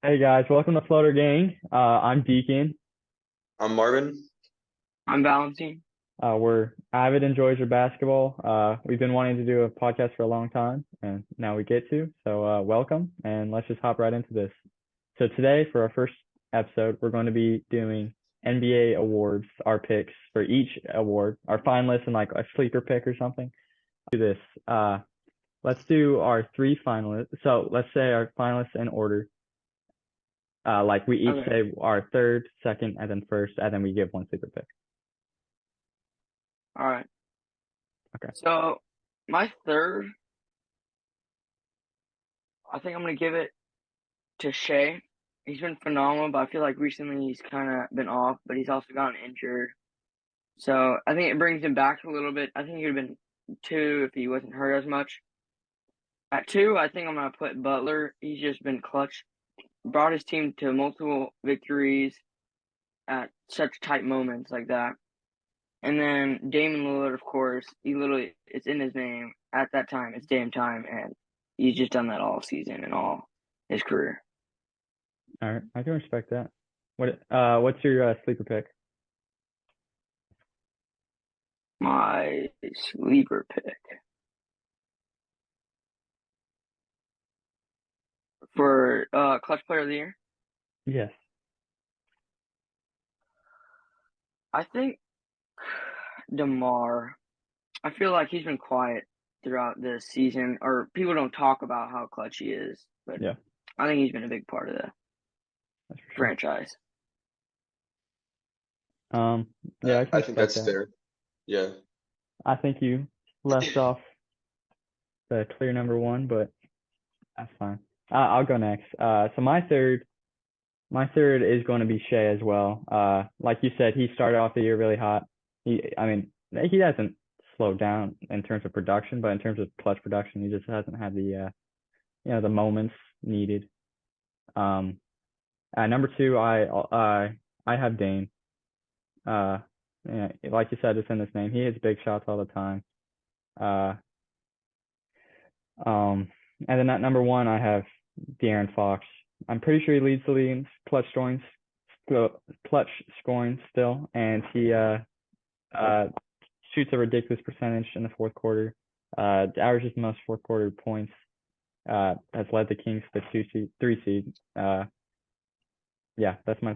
Hey guys, welcome to Floater Gang. I'm Deacon. I'm Marvin. I'm Valentine. We're avid enjoyers of basketball. We've been wanting to do a podcast for a long time, and now we get to. So welcome, and let's just hop right into this. So today, for our first episode, we're going to be doing NBA awards, our picks for each award, our finalists, and like a sleeper pick or something. Do this. Let's do our three finalists. So let's say our finalists in order. Like we each Okay. say our third, second, and then first, and then we give one sleeper pick. All right. Okay. So my third, I think I'm gonna give it to Shea. He's been phenomenal, but I feel like recently he's kind of been off, but he's also gotten injured. So I think it brings him back a little bit. I think he would have been two if he wasn't hurt as much. At two, I think I'm gonna put Butler. He's just been clutch, brought his team to multiple victories at such tight moments like that. And then Damon Lillard, of course, he literally, it's in his name. At that time, it's Dame time, and he's just done that all season and all his career. All right. I can respect that. What's your sleeper pick? My sleeper pick for clutch player of the year, Yes. I think DeMar. I feel like he's been quiet throughout this season, or people don't talk about how clutch he is, but Yeah, I think he's been a big part of the that's for sure. franchise. Um, yeah, I can I think respect that's that. fair. Yeah. I think you left off the clear number one, but that's fine. I'll go next. So my third is going to be Shea as well. Like you said, he started off the year really hot. I mean, he hasn't slowed down in terms of production, but in terms of clutch production, he just hasn't had the moments needed. Um, number two, I have Dane. Uh, yeah, like you said, it's in his name. He hits big shots all the time. Uh, um, and then at number one, I have De'Aaron Fox. I'm pretty sure he leads the league in clutch scoring still, and he uh shoots a ridiculous percentage in the fourth quarter. Averages the most fourth quarter points. Has led the Kings to the three seed. Yeah, that's my.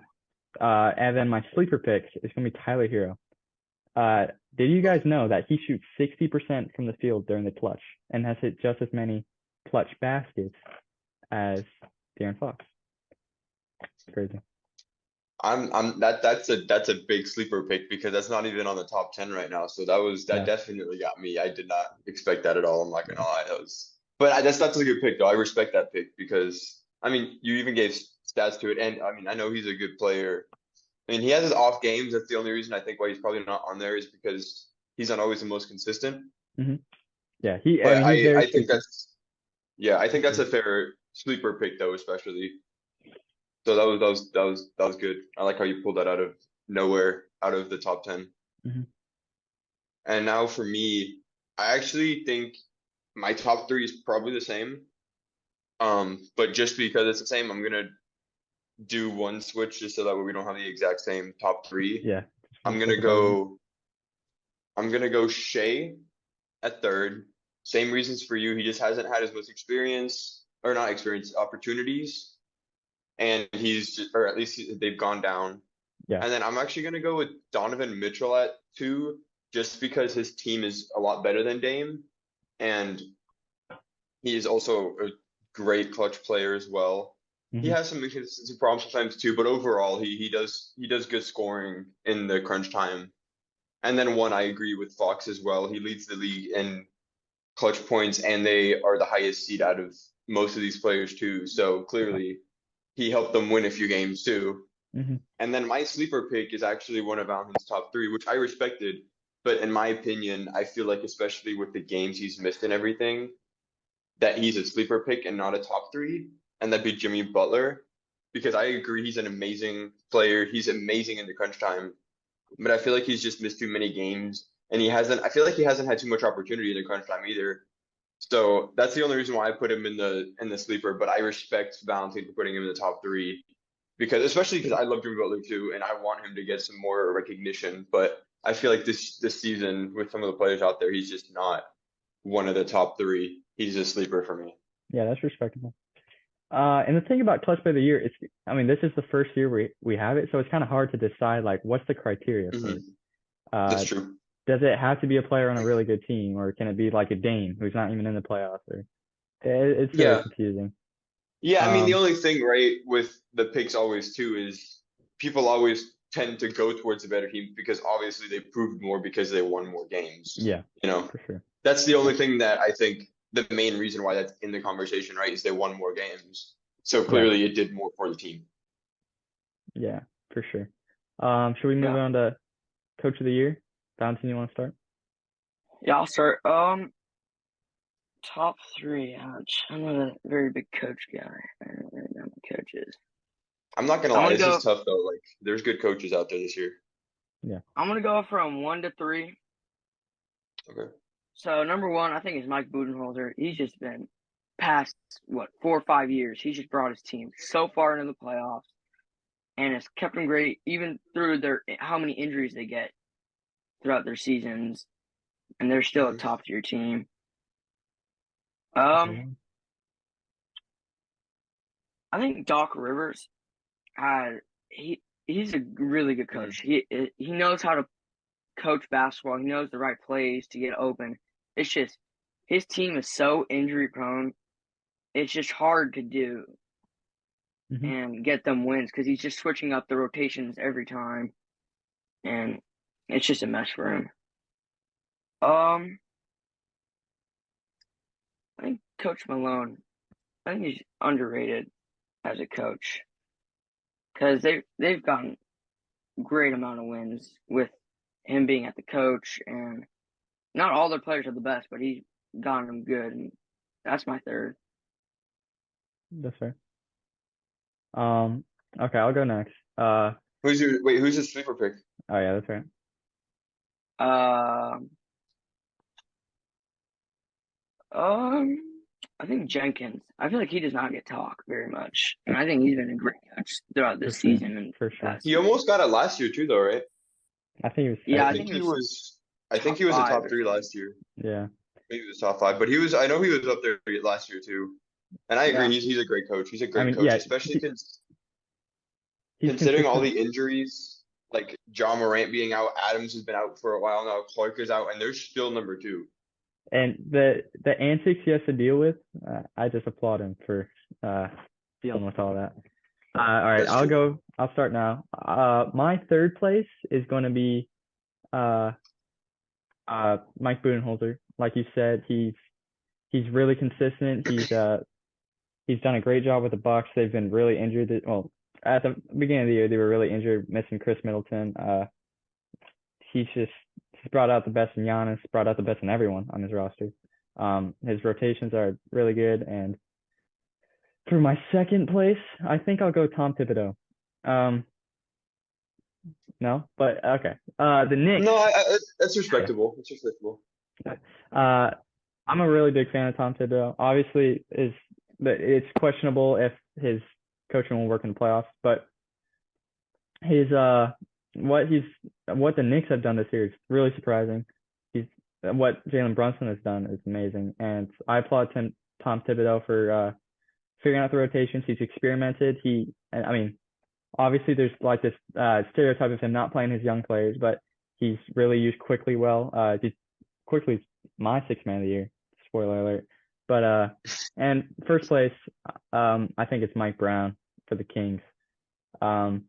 And then my sleeper pick is gonna be Tyler Hero. Uh, did you guys know that he shoots 60% from the field during the clutch and has hit just as many clutch baskets as De'Aaron Fox? Crazy. That's a big sleeper pick because that's not even on the top 10 right now. So that Yeah, definitely got me. I did not expect that at all. I'm not gonna yeah, lie. That's a good pick though. I respect that pick because I mean you even gave stats to it, and I mean I know he's a good player. I mean he has his off games. That's the only reason I think why he's probably not on there is because he's not always the most consistent. hmm yeah. I But mean, he's very I think streaky. that's a fair sleeper pick though, especially. So that was good. I like how you pulled that out of nowhere, out of the top 10. hmm And now for me, I actually think my top three is probably the same. But just because it's the same, I'm gonna do one switch just so that way we don't have the exact same top three. Yeah, I'm flip gonna it over. go I'm gonna go Shea at third. Same reasons for you. He just hasn't had as much experience, or not experience, opportunities, and he's just, or at least they've gone down. Yeah, And then I'm actually going to go with Donovan Mitchell at two, just because his team is a lot better than Dame. And he is also a great clutch player as well. He hmm has some problems sometimes too, but overall he does good scoring in the crunch time. And then one, I agree with Fox as well. He leads the league in clutch points, and they are the highest seed out of most of these players too. So yeah, clearly he helped them win a few games too. hmm And then my sleeper pick is actually one of Alvin's top three, which I respected. But in my opinion, I feel like, especially with the games he's missed and everything, that he's a sleeper pick and not a top three. And that'd be Jimmy Butler. Because I agree he's an amazing player. He's amazing in the crunch time. But I feel like he's just missed too many games. And I feel like he hasn't had too much opportunity in the crunch time either. So that's the only reason why I put him in the sleeper. But I respect Valentine for putting him in the top three because especially because I love Jimmy Butler too, and I want him to get some more recognition. But I feel like this season with some of the players out there, he's just not one of the top three. He's a sleeper for me. Yeah, that's respectable. And the thing about clutch play of the year is, I mean, this is the first year we have it, so it's kind of hard to decide like what's the criteria for it. That's Uh, true. does it have to be a player on a really good team, or can it be like a Dame who's not even in the playoffs? Or it's really Yeah. confusing. Yeah, I mean the Um, only thing right with the picks always too is people always tend to go towards the better team because obviously they proved more because they won more games. yeah, You know, for sure. that's the only thing that I think the main reason why that's in the conversation, right, is they won more games. So Yeah, clearly it did more for the team. yeah, for sure. Should we move Yeah. on to coach of the year? Valentine, you want to start? Yeah, I'll start. Top three. Ouch. I'm not a very big coach guy. I don't really know my coaches. I'm not gonna I'm lie, gonna this is go. tough though. Like there's good coaches out there this year. Yeah. I'm gonna go from 1 to 3. Okay. So number one, I think is Mike Budenholzer. He's just been past 4 or 5 years. He's just brought his team so far into the playoffs, and it's kept them great even through their how many injuries they get throughout their seasons, and they're still a Mhm. top tier team. Number Um, one. I think Doc Rivers. He's a really good Mhm. coach. He knows how to coach basketball. He knows the right plays to get open. It's just his team is so injury prone. It's just hard to do Mm-hmm. and get them wins because he's just switching up the rotations every time, and it's just a mess for him. Um, I think Coach Malone. I think he's underrated as a coach because they've gotten great amount of wins with him being at the coach, and not all their players are the best, but he's gotten them good, and that's my third. That's fair. Okay, I'll go next. Who's your sleeper pick? Oh yeah, that's right. Um, um, I think Jenkins. I feel like he does not get talked very much, and I think he's been a great coach throughout For this sure. season and For sure. past He season. almost got it last year too, though, right? I think he was I Yeah, I second. think think he he was was. I think top he was a five top or three something. last year. Yeah. Maybe he was top five, but he was. I know he was up there last year too. And I agree, Yeah, he's a great coach. He's a I great mean, coach, yeah, especially he's considering all consistent. the injuries, like John Morant being out, Adams has been out for a while now, Clark is out, and they're still number two. And the antics he has to deal with, I just applaud him for uh dealing with all that. All right, That's true. I'll start now. My third place is going to be uh Mike Budenholzer. Like you said, he's really consistent. He's done a great job with the Bucks. They've been really injured. Well, at the beginning of the year, they were really injured, missing Chris Middleton. He's brought out the best in Giannis, brought out the best in everyone on his roster. His rotations are really good. And for my second place, I think I'll go Tom Thibodeau. Um, no, but okay. The Knicks. No, that's respectable. That's respectable. Uh, I'm a really big fan of Tom Thibodeau. Obviously, it's questionable if his coaching will work in the playoffs, but his what the Knicks have done this year is really surprising. He's What Jalen Brunson has done is amazing, and I applaud Tom Thibodeau for figuring out the rotations. He's experimented. I mean, obviously there's like this stereotype of him not playing his young players, but he's really used Quickly well. Quickly's my sixth man of the year. Spoiler alert. But and first place, I think it's Mike Brown for the Kings. Um,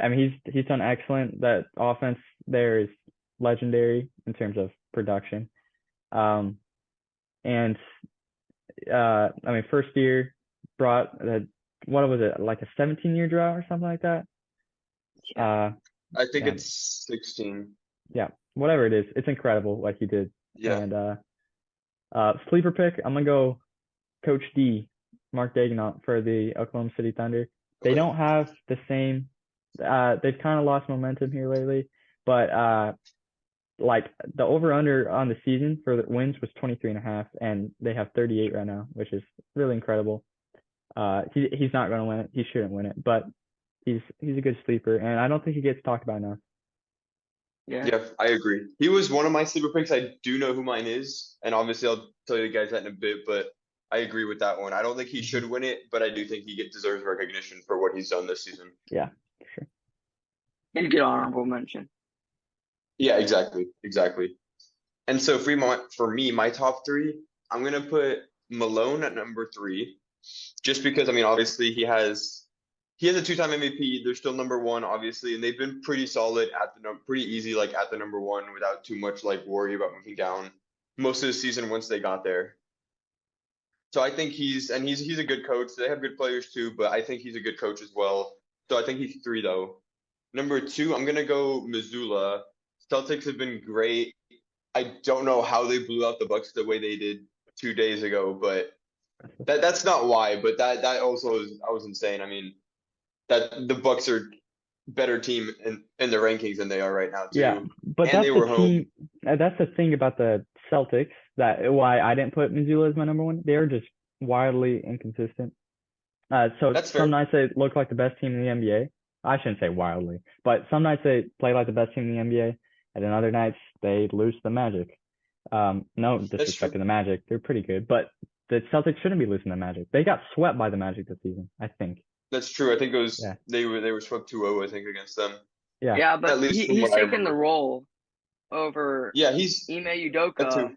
I mean he's done excellent. That offense there is legendary in terms of production. Um, and I mean first year brought what was it, like a 17-year drought or something like that? yeah. I think Yeah, it's 16. yeah, whatever it is, it's incredible what he did. Yeah. And sleeper pick, I'm gonna go Coach D, Mark Daigneault for the Oklahoma City Thunder. They Okay. don't have the same. They've kind of lost momentum here lately, but like the over under on the season for the wins was 23.5, and they have 38 right now, which is really incredible. He's not going to win it. He shouldn't win it, but he's a good sleeper, and I don't think he gets talked about enough. Yeah. Yeah, I agree. He was one of my sleeper picks. I do know who mine is, and obviously I'll tell you guys that in a bit, but I agree with that one. I don't think he should win it, but I do think deserves recognition for what he's done this season. Yeah, for sure. He's a good honorable mention. Yeah, exactly. And so for me, my top three, I'm gonna put Malone at number three, just because I mean, obviously he has a two-time MVP. They're still number one, obviously, and they've been pretty solid at pretty easy like at the number one without too much like worry about moving down most of the season once they got there. So I think he's a good coach. They have good players too, but I think he's a good coach as well. So I think he's three though. Number two, I'm gonna go Missoula. Celtics have been great. I don't know how they blew out the Bucks the way they did 2 days ago, but that's not why. But that also was insane. I mean, that the Bucks are better team in the rankings than they are right now too. Yeah, but And that's they the were home. team. That's the thing about the Celtics, that why I didn't put Missoula as my number one. They're just wildly inconsistent. So That's fair. some nights they look like the best team in the NBA. I shouldn't say wildly, but some nights they play like the best team in the NBA, and then other nights they lose to the Magic. No disrespect to the Magic, they're pretty good, but the Celtics shouldn't be losing to the Magic. They got swept by the Magic this season, I think. That's true. I think it was Yeah. they were swept 2-0, I think, against them. Yeah. Yeah, but At least from he's what I taken the remember. role over Yeah, he's Ime that Udoka too.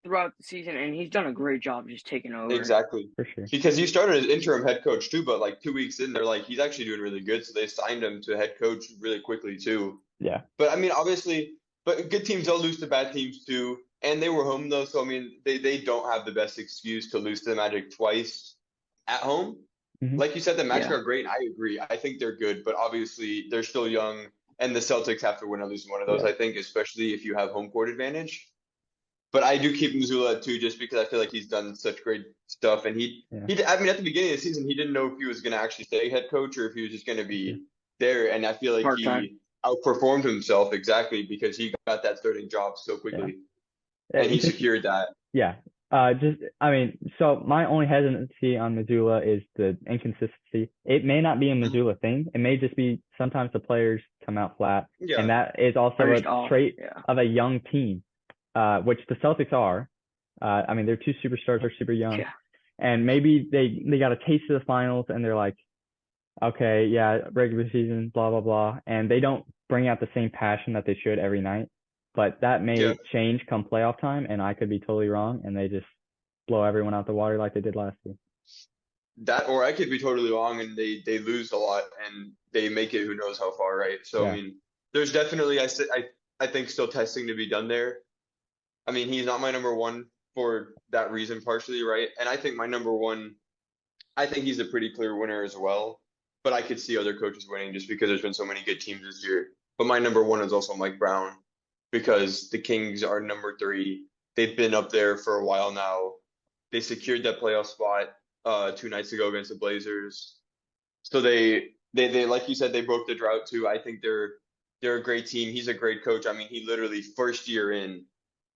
throughout the season, and he's done a great job just taking over. Exactly. For sure. Because he started as interim head coach too, but like 2 weeks in, they're like, he's actually doing really good. So they signed him to head coach really quickly too. Yeah. But I mean, obviously, but good teams don't lose to bad teams too. And they were home though, so I mean, they don't have the best excuse to lose to the Magic twice at home. Mhm. Like you said, the Magic Yeah. are great, and I agree. I think they're good, but obviously they're still young, and the Celtics have to win at least one of those, Yeah. I think, especially if you have home court advantage. But I do keep Missoula at two just because I feel like he's done such great stuff. And I mean, at the beginning of the season, he didn't know if he was going to actually stay head coach or if he was just going to be there. And I feel like Part-time. he outperformed himself exactly because he got that starting job so quickly. And he secured that. Yeah. So my only hesitancy on Missoula is the inconsistency. It may not be a Missoula thing. It may just be sometimes the players come out flat. Yeah. And that is also Or a just off, trait yeah. of a young team, which the Celtics are. I mean, their two superstars are super young. Yeah. And maybe they got a taste of the finals and they're like, okay, yeah, regular season, blah, blah, blah. And they don't bring out the same passion that they should every night. But that may change come playoff time, and I could be totally wrong, and they just blow everyone out the water like they did last year. That, or I could be totally wrong, and they lose a lot, and they make it who knows how far, right? So, Yeah. I mean, there's definitely, I think, still testing to be done there. I mean, he's not my number one for that reason, partially, right? And I think my number one, I think he's a pretty clear winner as well. But I could see other coaches winning just because there's been so many good teams this year. But my number one is also Mike Brown, because the Kings are number three. They've been up there for a while now. They secured that playoff spot 2 nights ago against the Blazers. So they like you said, they broke the drought too. I think they're a great team. He's a great coach. I mean, he literally first year in,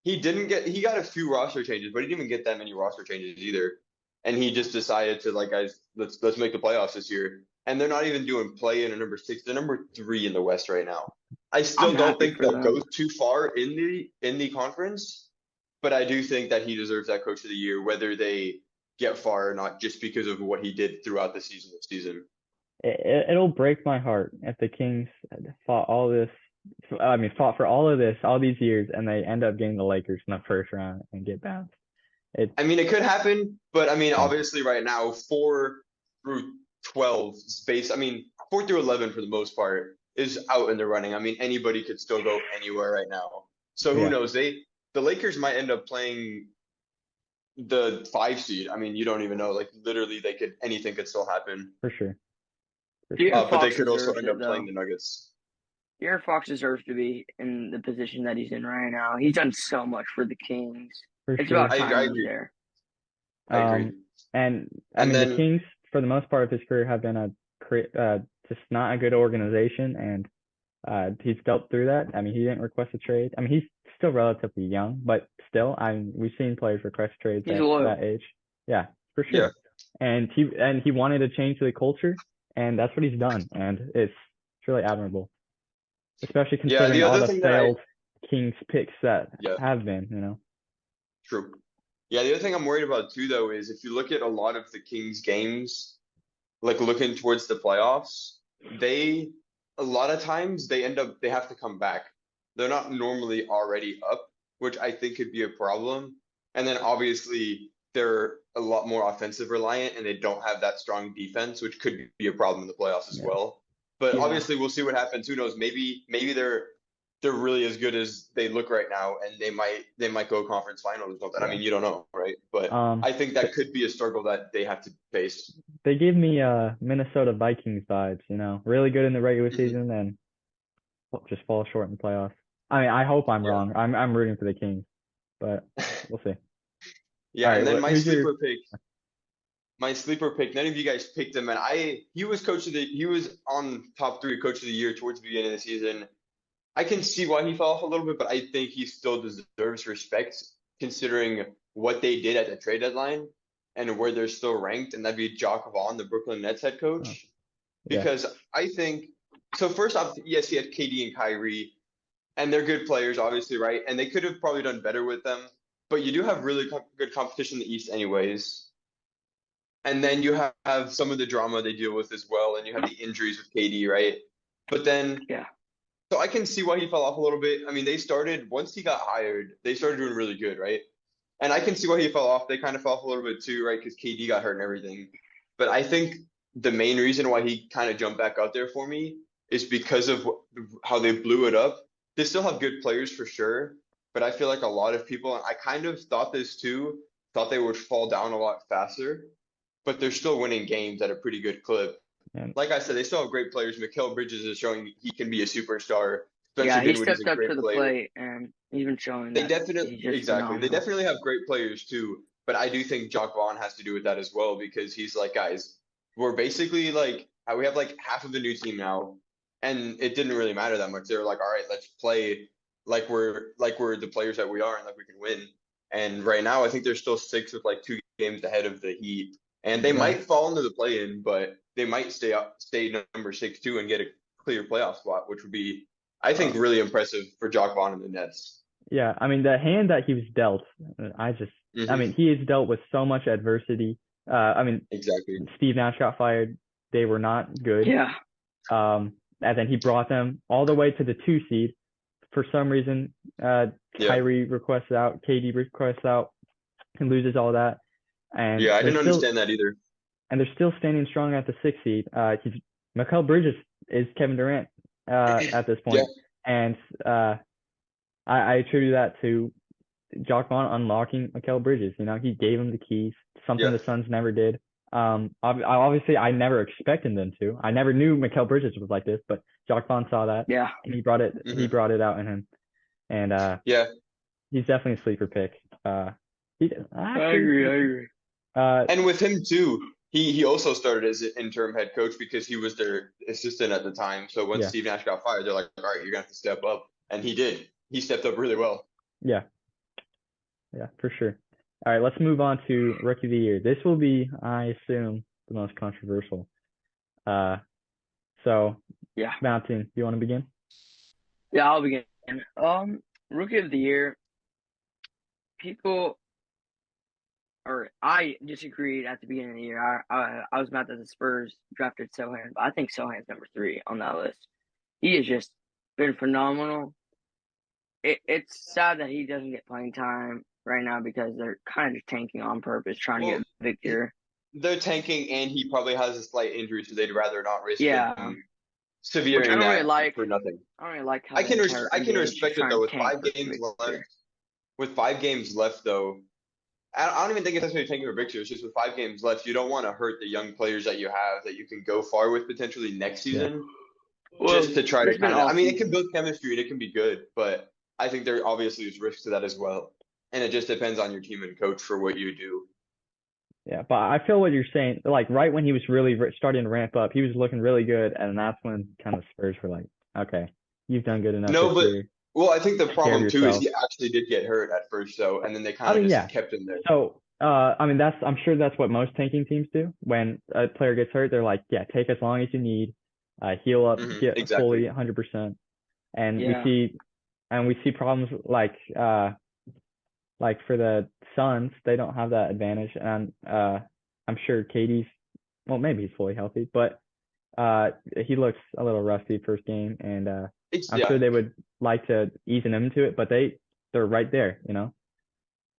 he got a few roster changes, but he didn't even get that many roster changes either. And he just decided to, like, guys, let's make the playoffs this year. And they're not even doing play in a number 6. They're number 3 in the West right now. I still don't think they'll go too far in the conference, but I do think that he deserves that coach of the year, whether they get far or not, just because of what he did throughout the season this season. It'll break my heart if the Kings fought for all of this, all these years, and they end up getting the Lakers in the first round and get bounced. I mean, it could happen, but I mean, obviously right now, 4 through 12 space, I mean, 4 through 11 for the most part is out in the running. I mean, anybody could still go anywhere right now. So who knows? The Lakers might end up playing the 5 seed. I mean, you don't even know. Like, literally, anything could still happen. For sure. But they could also end up playing the Nuggets. De'Aaron Fox deserves to be in the position that he's in right now. He's done so much for the Kings. It's about time I he's agree. there. I agree. And the Kings, for the most part of his career, have been just not a good organization, and He's dealt through that. I mean, he didn't request a trade. I mean, he's still relatively young, but still, we've seen players request trades He's at loyal. that age. Yeah, for Yeah. sure. And he wanted to change the culture, and that's what he's done, and it's really admirable, especially considering the all other the thing that failed Kings picks that yeah, have been. true. Yeah, the other thing I'm worried about too, though, is if you look at a lot of the Kings games, like looking towards the playoffs, a lot of times they have to come back. They're not normally already up, which I think could be a problem. And then obviously they're a lot more offensive reliant and they don't have that strong defense, which could be a problem in the playoffs as Yeah. well. But Yeah. obviously we'll see what happens. Who knows? Maybe they're really as good as they look right now, and they might go conference finals or something. Yeah. I mean, you don't know, right? But I think that could be a struggle that they have to face. They give me Minnesota Vikings vibes, really good in the regular Mhm. season and just fall short in the playoffs. I mean, I hope I'm Yeah. wrong. I'm rooting for the Kings, but we'll see. Yeah, All right, and then who's your? my sleeper pick, none of you guys picked him, and he was on top 3 coach of the year towards the beginning of the season. I can see why he fell off a little bit, but I think he still deserves respect considering what they did at the trade deadline and where they're still ranked, and that'd be Jacques Vaughn, the Brooklyn Nets head coach. Yeah. Because I think so. First off, yes, he had KD and Kyrie, and they're good players, obviously, right? And they could have probably done better with them, but you do have really good competition in the East, anyways. And then you have some of the drama they deal with as well, and you have the injuries with KD, right? But then, Yeah. so I can see why he fell off a little bit. I mean, once he got hired, they started doing really good, right? And I can see why he fell off. They kind of fell off a little bit too, right? Because KD got hurt and everything. But I think the main reason why he kind of jumped back out there for me is because of how they blew it up. They still have good players for sure, but I feel like a lot of people, and I kind of thought this too, thought they would fall down a lot faster, but they're still winning games at a pretty good clip. And Like I said, they still have great players. Mikal Bridges is showing he can be a superstar. Spencer Yeah, he Dinwiddie's a stepped up great to the player. plate, and he's been showing that he's just Exactly. They phenomenal. definitely have great players too, but I do think Jacques Vaughn has to do with that as well because he's like, guys, we're basically like we have like half of the new team now, and it didn't really matter that much. They were like, all right, let's play like we're the players that we are and like we can win. And right now, I think they're still 6 with like 2 games ahead of the Heat, and they Yeah. might fall into the play-in, but they might stay number 6 too and get a clear playoff spot, which would be, I think, really impressive for Jacques Vaughn and the Nets. Yeah, I mean the hand that he was dealt, I Mhm. mean he has dealt with so much adversity. I mean Exactly. Steve Nash got fired. They were not good. Yeah. And then he brought them all the way to the 2 seed. For some reason, Kyrie requests out, KD requests out, and loses all that. And Yeah, I didn't understand that either. And they're still standing strong at the 6 seed. Mikal Bridges is Kevin Durant at this point. And I attribute that to Jacques Vaughn unlocking Mikal Bridges. He gave him the keys, something the Suns never did. Obviously, I never expected them to. I never knew Mikal Bridges was like this, but Jacques Vaughn saw that. Yeah. And he brought it. He brought it out in him. And he's definitely a sleeper pick. I agree. And with him too, he also started as an interim head coach because he was their assistant at the time. So when Steve Nash got fired, they're like, all right, you're gonna have to step up, and he did. He stepped up really well. Yeah, for sure. All right, let's move on to Rookie of the Year. This will be, I assume, the most controversial. So Mountain, do you want to begin? Yeah, I'll begin. Rookie of the Year. I disagreed at the beginning of the year. I was mad that the Spurs drafted Sohan, but I think Sohan's number 3 on that list. He has just been phenomenal. It's sad that he doesn't get playing time right now because they're kind of just tanking on purpose, trying to get Victor. They're tanking, and he probably has a slight injury, so they'd rather not risk severe Which I don't really like. for nothing. I don't really like how I can respect it though. With 5 games left, though, I don't even think it's necessarily tanking for Victor. It's just with 5 games left, you don't want to hurt the young players that you have that you can go far with potentially next season. Just to try to kind of, I mean, it can build chemistry and it can be good, but I think there obviously is risk to that as well. And it just depends on your team and coach for what you do. Yeah, but I feel what you're saying. Like right when he was really starting to ramp up, he was looking really good, and that's when kind of Spurs were like, okay, you've done good enough No, this but year. well, I think the Take care of problem too is yourself. he actually did get hurt at first, though, and then they I kind of mean, just yeah. kept him there. So, I mean, I'm sure that's what most tanking teams do. When a player gets hurt, they're like, yeah, take as long as you need, heal up, get fully Exactly. 100%. And Yeah. we see problems like for the Suns, they don't have that advantage. And I'm sure well, maybe he's fully healthy, but he looks a little rusty first game, and I'm sure Yeah. they would like to ease him into it, but they're right there, you know.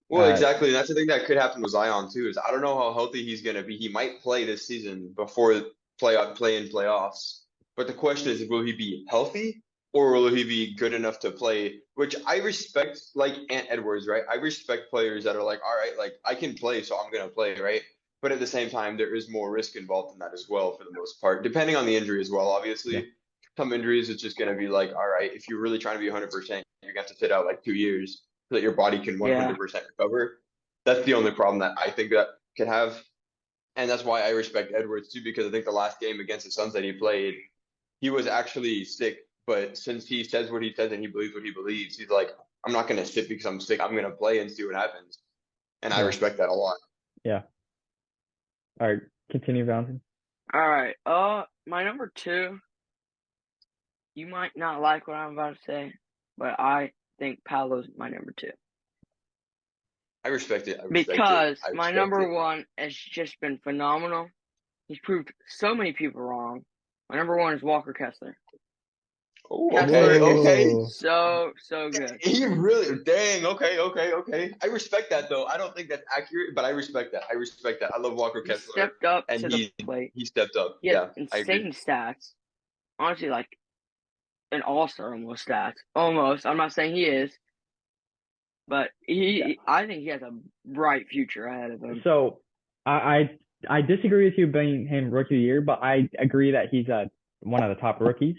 Well, exactly. And that's the thing that could happen with Zion too, is I don't know how healthy he's gonna be. He might play this season before play-in playoffs. But the question is, will he be healthy or will he be good enough to play? Which I respect, like Ant Edwards, right? I respect players that are like, all right, like I can play, so I'm gonna play, right? But at the same time, there is more risk involved in that as well, for the most part, depending on the injury as well. Yeah, Obviously, some injuries it's just gonna be like, all right, if you're really trying to be 100%, you're gonna have to sit out like 2 years so that your body can Yeah. 100% recover. That's the only problem that I think that could have. And that's why I respect Edwards too, because I think the last game against the Suns that he played, he was actually sick. But since he says what he says and he believes what he believes, he's like, I'm not going to sit because I'm sick. I'm going to play and see what happens. And I yeah, respect that a lot. yeah. All right, continue, Valentine. All right. My number 2. You might not like what I'm about to say, but I think Paolo's my number 2. I respect it. I respect Because it. I my respect number it. 1 has just been phenomenal. He's proved so many people wrong. My number 1 is Walker Kessler. Oh, Kessler okay. is so good. He really, dang, okay. I respect that though. I don't think that's accurate, but I respect that. I respect that. I love Walker He Kessler, stepped up and to the plate. he stepped up. He has Yeah, I agree. insane stats. Honestly, like an all-star almost stats. Almost. I'm not saying he is, but I think he has a bright future ahead of him. So, I disagree with you being him rookie of the year, but I agree that he's one of the top rookies.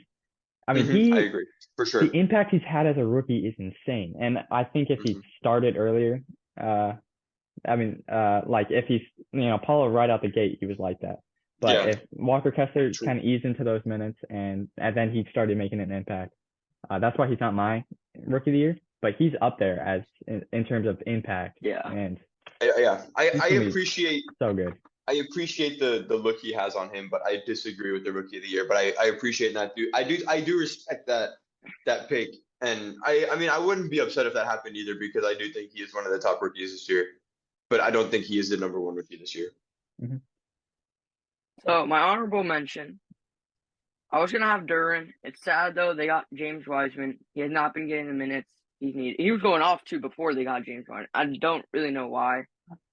I mean, I agree for sure. the impact he's had as a rookie is insane, and I think if he started earlier, I mean, like if he's, Paulo right out the gate, he was like that. But Yeah, if Walker Kessler true. kind of eased into those minutes and then he started making an impact, that's why he's not my rookie of the year, but he's up there as in terms of impact. Yeah. And Yeah, I he's gonna be appreciate so good. I appreciate the look he has on him, but I disagree with the rookie of the year. But I appreciate that. I do respect that pick, and I mean I wouldn't be upset if that happened either, because I do think he is one of the top rookies this year. But I don't think he is the number 1 rookie this year. Mm-hmm. So my honorable mention, I was gonna have Duran. It's sad though they got James Wiseman. He has not been getting the minutes he needed. He was going off too before they got James Wiseman. I don't really know why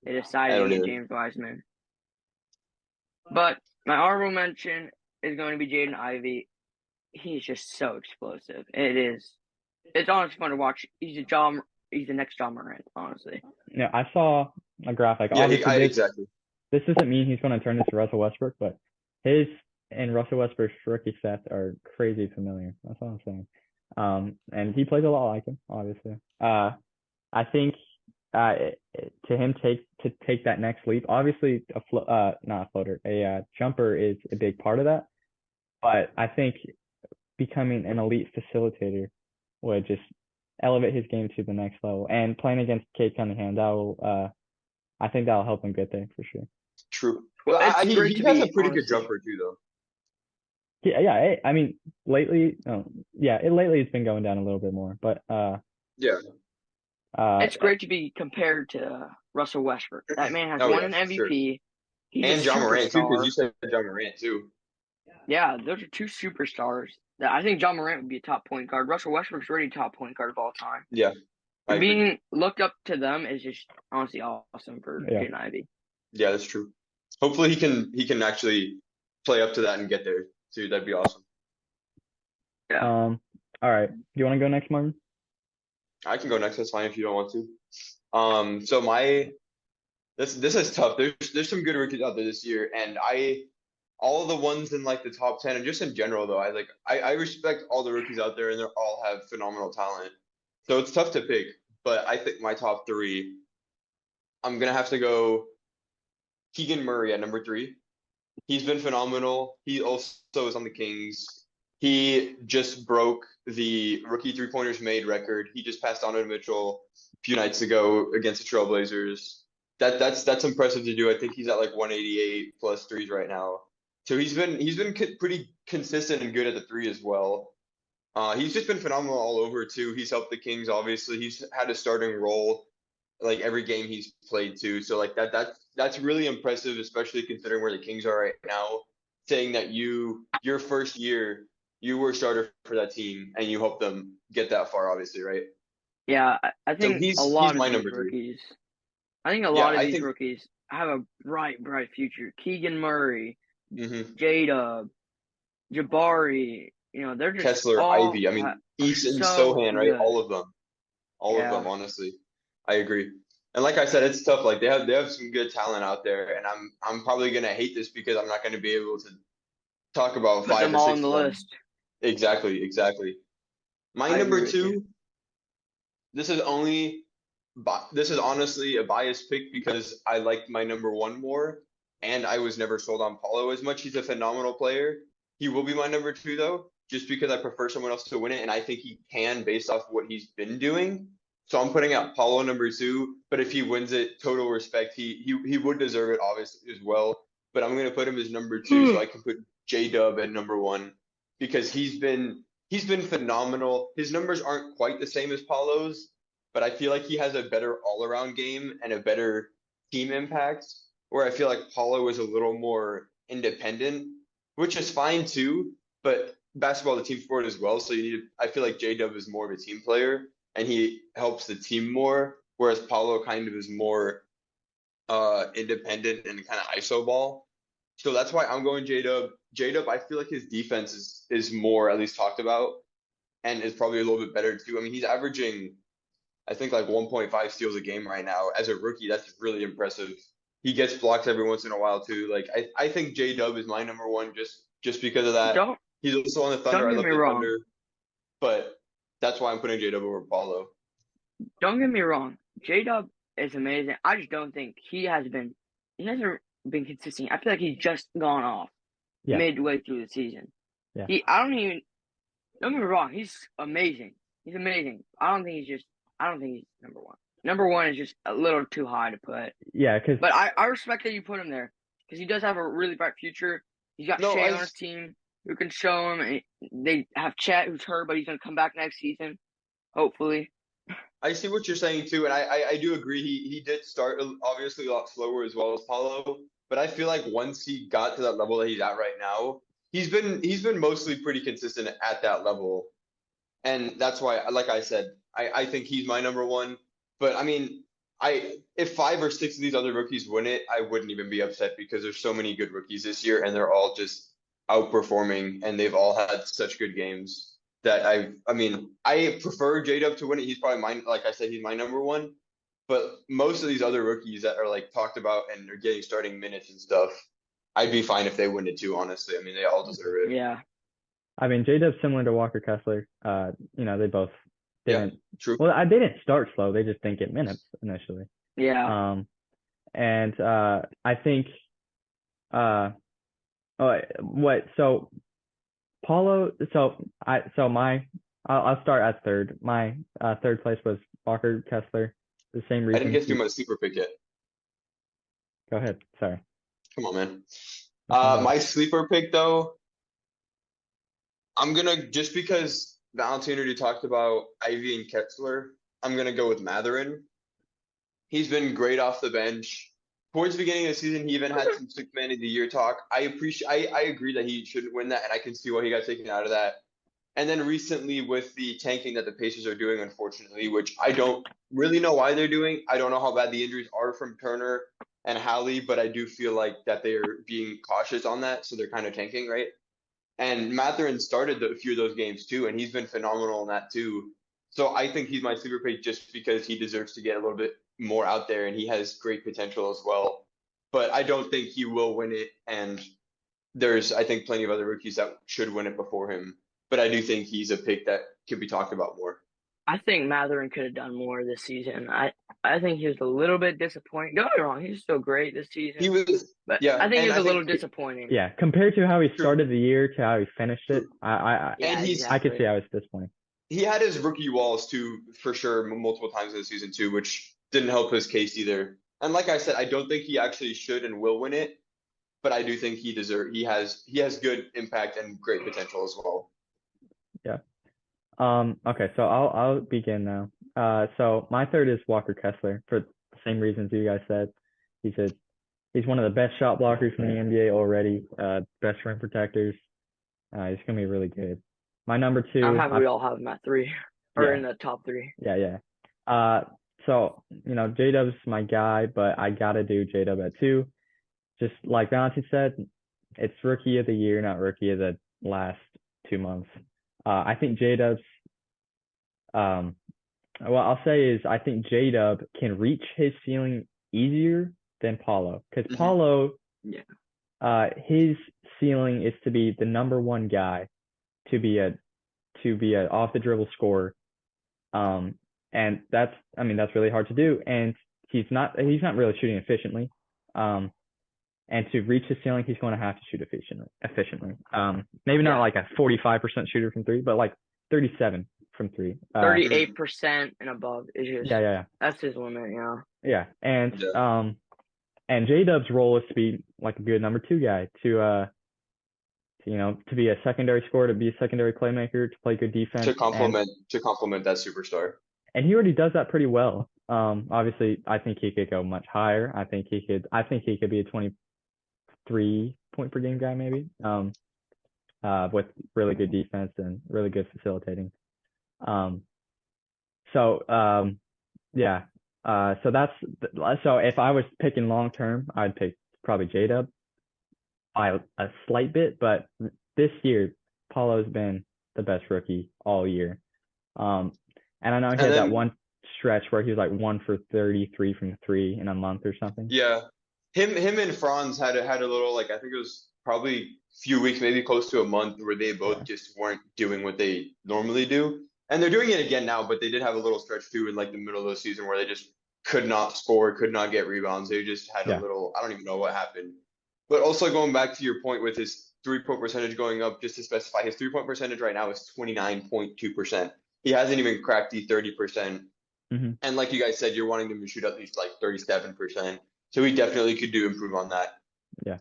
they decided to get James Wiseman. But my honorable mention is going to be Jaden Ivey. He's just so explosive. It's honestly fun to watch. He's the next John Morant, honestly. Yeah, I saw a graphic. Yeah, Obviously, exactly. This doesn't mean he's going to turn this to Russell Westbrook, but his and Russell Westbrook's rookie stats are crazy familiar. That's what I'm saying. And he plays a lot like him, obviously. I think to him take that next leap, obviously not a floater, a jumper is a big part of that. But I think becoming an elite facilitator would just elevate his game to the next level. And playing against Cade Cunningham, I think that'll help him get there for sure. True. Well, he has a pretty good jumper too, though. Yeah. I mean, lately, lately it's been going down a little bit more, but yeah. It's great to be compared to Russell Westbrook. That man has won an MVP. Sure. And John Morant too, because you said John Morant too. Yeah, those are 2 superstars. I think John Morant would be a top point guard. Russell Westbrook's already top point guard of all time. Yeah. Being looked up to them is just honestly awesome for Jaden Ivey. Yeah, that's true. Hopefully he can actually play up to that and get there too. That'd be awesome. Yeah. All right. Do you want to go next, Martin? I can go next. That's fine if you don't want to. So this is tough. There's some good rookies out there this year, and all of the ones in like the top 10 and just in general though, I respect all the rookies out there and they all have phenomenal talent. So it's tough to pick, but I think my top 3, I'm gonna have to go Keegan Murray at number 3. He's been phenomenal. He also is on the Kings. He just broke the rookie three-pointers made record. He just passed Donovan Mitchell a few nights ago against the Trailblazers. That's impressive to do. I think he's at like 188 plus threes right now. So he's been pretty consistent and good at the three as well. He's just been phenomenal all over too. He's helped the Kings, obviously. He's had a starting role like every game he's played too. So like that's really impressive, especially considering where the Kings are right now. Saying that your first year you were a starter for that team and you helped them get that far, obviously, right? Yeah, I So think a he's lot of my these number two. rookies. I think a Yeah, lot of I these think rookies have a bright future. Keegan Murray, mhm. Jada, Jabari. They're just Kessler, all Ivy. I mean, are Eason, so Sohan, right? good. All of them, Yeah, honestly. I agree. And like I said, it's tough. Like they have some good talent out there, and I'm probably gonna hate this because I'm not gonna be able to talk about put five them or all six on the of them. list. Exactly, exactly. My I agree number with you. two, this is only, this is honestly a biased pick because I liked my number one more, and I was never sold on Paulo as much. He's a phenomenal player. He will be my number two though, just because I prefer someone else to win it, and I think he can based off what he's been doing. So I'm putting out Paulo number two, but if he wins it, total respect. He would deserve it obviously as well. But I'm gonna put him as number two, so I can put J Dub at number one because he's been phenomenal. His numbers aren't quite the same as Paulo's, but I feel like he has a better all-around game and a better team impact. Where I feel like Paulo is a little more independent, which is fine too. But basketball is a team sport as well, so I feel like J Dub is more of a team player and he helps the team more, whereas Paulo kind of is more independent and kind of ISO ball. So that's why I'm going J Dub. J Dub, I feel like his defense is more at least talked about and is probably a little bit better too. I mean, he's averaging I think like 1.5 steals a game right now. As a rookie, that's really impressive. He gets blocks every once in a while too. Like I think J Dub is my number one just because of that. Don't He's also on the don't Thunder. I get love me the wrong. Thunder, but that's why I'm putting J Dub over Paulo. Don't get me wrong. J Dub is amazing. I just don't think he hasn't been consistent. I feel like he's just gone off Yeah, midway through the season. yeah, Don't get me wrong, he's amazing. He's amazing. I don't think he's number one. Number one is just a little too high to put. yeah. Because But I respect that you put him there because he does have a really bright future. He's got No, Shea on his team who can show him. And they have Chet who's hurt, but he's going to come back next season, hopefully. I see what you're saying too, and I do agree. He did start obviously a lot slower as well as Paulo, but I feel like once he got to that level that he's at right now, he's been mostly pretty consistent at that level. And that's why, like I said, I think he's my number one. But I mean, if five or six of these other rookies win it, I wouldn't even be upset because there's so many good rookies this year, and they're all just outperforming, and they've all had such good games that I mean, I prefer J Dub to win it. He's probably mine. Like I said, he's my number one. But most of these other rookies that are like talked about and are getting starting minutes and stuff, I'd be fine if they win it too. Honestly, I mean, they all deserve it. Yeah. I mean, J-Dub's similar to Walker Kessler. They both Yeah, didn't. true. Well, they didn't start slow. They just didn't get minutes initially. Yeah. And I think what so Paulo. I'll start at third. My third place was Walker Kessler. The same I didn't reason. get through my sleeper pick yet. Go ahead. Sorry. Come on, man. Nothing wrong. My sleeper pick though, I'm gonna just because Valentin already talked about Ivy and Kessler, I'm gonna go with Matherin. He's been great off the bench. Towards the beginning of the season, he even had some sixth man of the year talk. I agree that he shouldn't win that, and I can see why he got taken out of that. And then recently with the tanking that the Pacers are doing, unfortunately, which I don't really know why they're doing. I don't know how bad the injuries are from Turner and Halley, but I do feel like that they're being cautious on that, so they're kind of tanking, right? And Matherin started a few of those games too, and he's been phenomenal in that too. So I think he's my sleeper pick just because he deserves to get a little bit more out there, and he has great potential as well. But I don't think he will win it, and there's I think plenty of other rookies that should win it before him. But I do think he's a pick that could be talked about more. I think Matherin could have done more this season. I think he was a little bit disappointing. Don't get me wrong, he's still great this season. He was, but yeah, I think he and was I a little think disappointing. Yeah, compared to how he true, started the year to how he finished it, true. I Yeah, And he's I could see exactly. how it's disappointing. he had his rookie walls too, for sure, multiple times in the season too, which didn't help his case either. And like I said, I don't think he actually should and will win it, but I do think he has good impact and great potential as well. Yeah. Okay, so I'll begin now. So my third is Walker Kessler for the same reasons you guys said. He's one of the best shot blockers in the NBA already. Best rim protectors. He's gonna be really good. My number two. I'm happy we all have him at 3 or Yeah. in the top 3. Yeah. So J-Dub's my guy, but I gotta do J-Dub at 2. Just like Valentin said, it's rookie of the year, not rookie of the last 2 months. I think J-Dub's what I'll say is I think J-Dub can reach his ceiling easier than Paulo, because Paulo, his ceiling is to be the number one guy, to be a off the dribble scorer, and that's really hard to do, and he's not really shooting efficiently, and to reach his ceiling, he's going to have to shoot efficiently. Maybe not like a 45% shooter from 3, but like 37 from 3. 38% and above is just yeah. That's his limit, Yeah, and J-Dub's role is to be like a good number 2 guy, to be a secondary scorer, to be a secondary playmaker, to play good defense, to complement that superstar. And he already does that pretty well. Obviously, I think he could go much higher. I think he could be a 23 point per game guy maybe. With really good defense and really good facilitating. So if I was picking long term, I'd pick probably J-Dub by a slight bit, but this year Paulo's been the best rookie all year. And I know he had that one stretch where he was like 1 for 33 from 3 in a month or something. Yeah, him and Franz had a little, like, I think it was probably a few weeks, maybe close to a month, where they both just weren't doing what they normally do. And they're doing it again now, but they did have a little stretch too in like the middle of the season where they just could not score, could not get rebounds. They just had a little, I don't even know what happened. But also going back to your point with his 3-point percentage going up, just to specify, his 3-point percentage right now is 29.2%. He hasn't even cracked the 30%. And like you guys said, you're wanting him to shoot at least like 37%. So he definitely could improve on that. Yeah.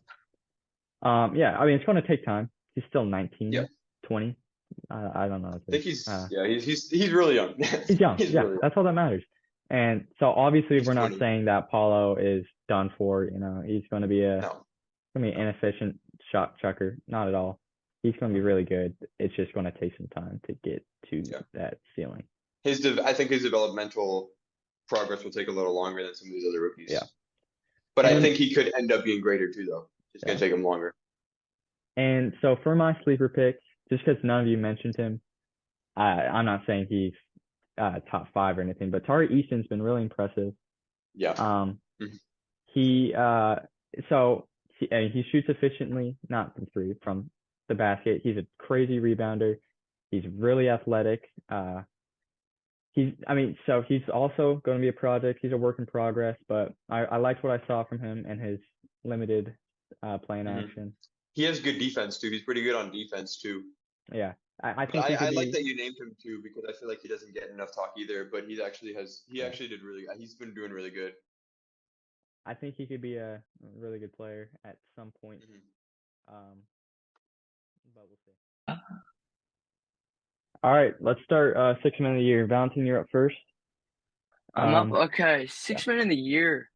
I mean, it's going to take time. He's still 19, 20. I don't know. I think he's really young. He's young. Really young. That's all that matters. And so obviously we're not saying that Paulo is done for. He's going to be an inefficient shot chucker. Not at all. He's going to be really good. It's just going to take some time to get to that ceiling. I think his developmental progress will take a little longer than some of these other rookies. Yeah. But I think he could end up being greater too, though. It's going to take him longer. And so for my sleeper picks, just because none of you mentioned him, I'm not saying he's top 5 or anything, but Tari Easton's been really impressive. Yeah. He shoots efficiently, not from 3, from the basket. He's a crazy rebounder. He's really athletic. He's also going to be a project. He's a work in progress, but I liked what I saw from him and his limited playing action. He has good defense too. He's pretty good on defense too. Yeah, I think I like that you named him too, because I feel like he doesn't get enough talk either. But he actually did really. He's been doing really good. I think he could be a really good player at some point. But we'll see. All right, let's start 6 men of the year. Valentin, you're up first. I'm up. Okay, 6 men of the year.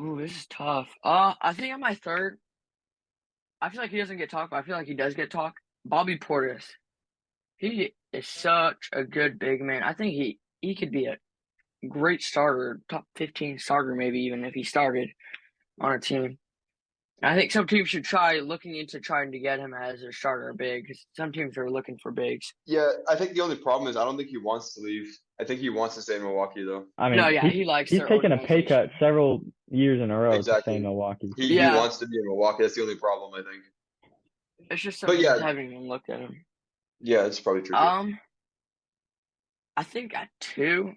Ooh, this is tough. I think I'm my third. I feel like he doesn't get talk, but I feel like he does get talk. Bobby Portis. He is such a good big man. I think he could be a great starter, top 15 starter maybe, even if he started on a team. I think some teams should try looking into trying to get him as a starter big, because some teams are looking for bigs. Yeah, I think the only problem is I don't think he wants to leave. I think he wants to stay in Milwaukee, though. I mean, he likes. He's taken a pay cut several years in a row to stay in Milwaukee. He wants to be in Milwaukee. That's the only problem, I think. It's just some teams haven't even looked at him. Yeah, it's probably true. I think at 2,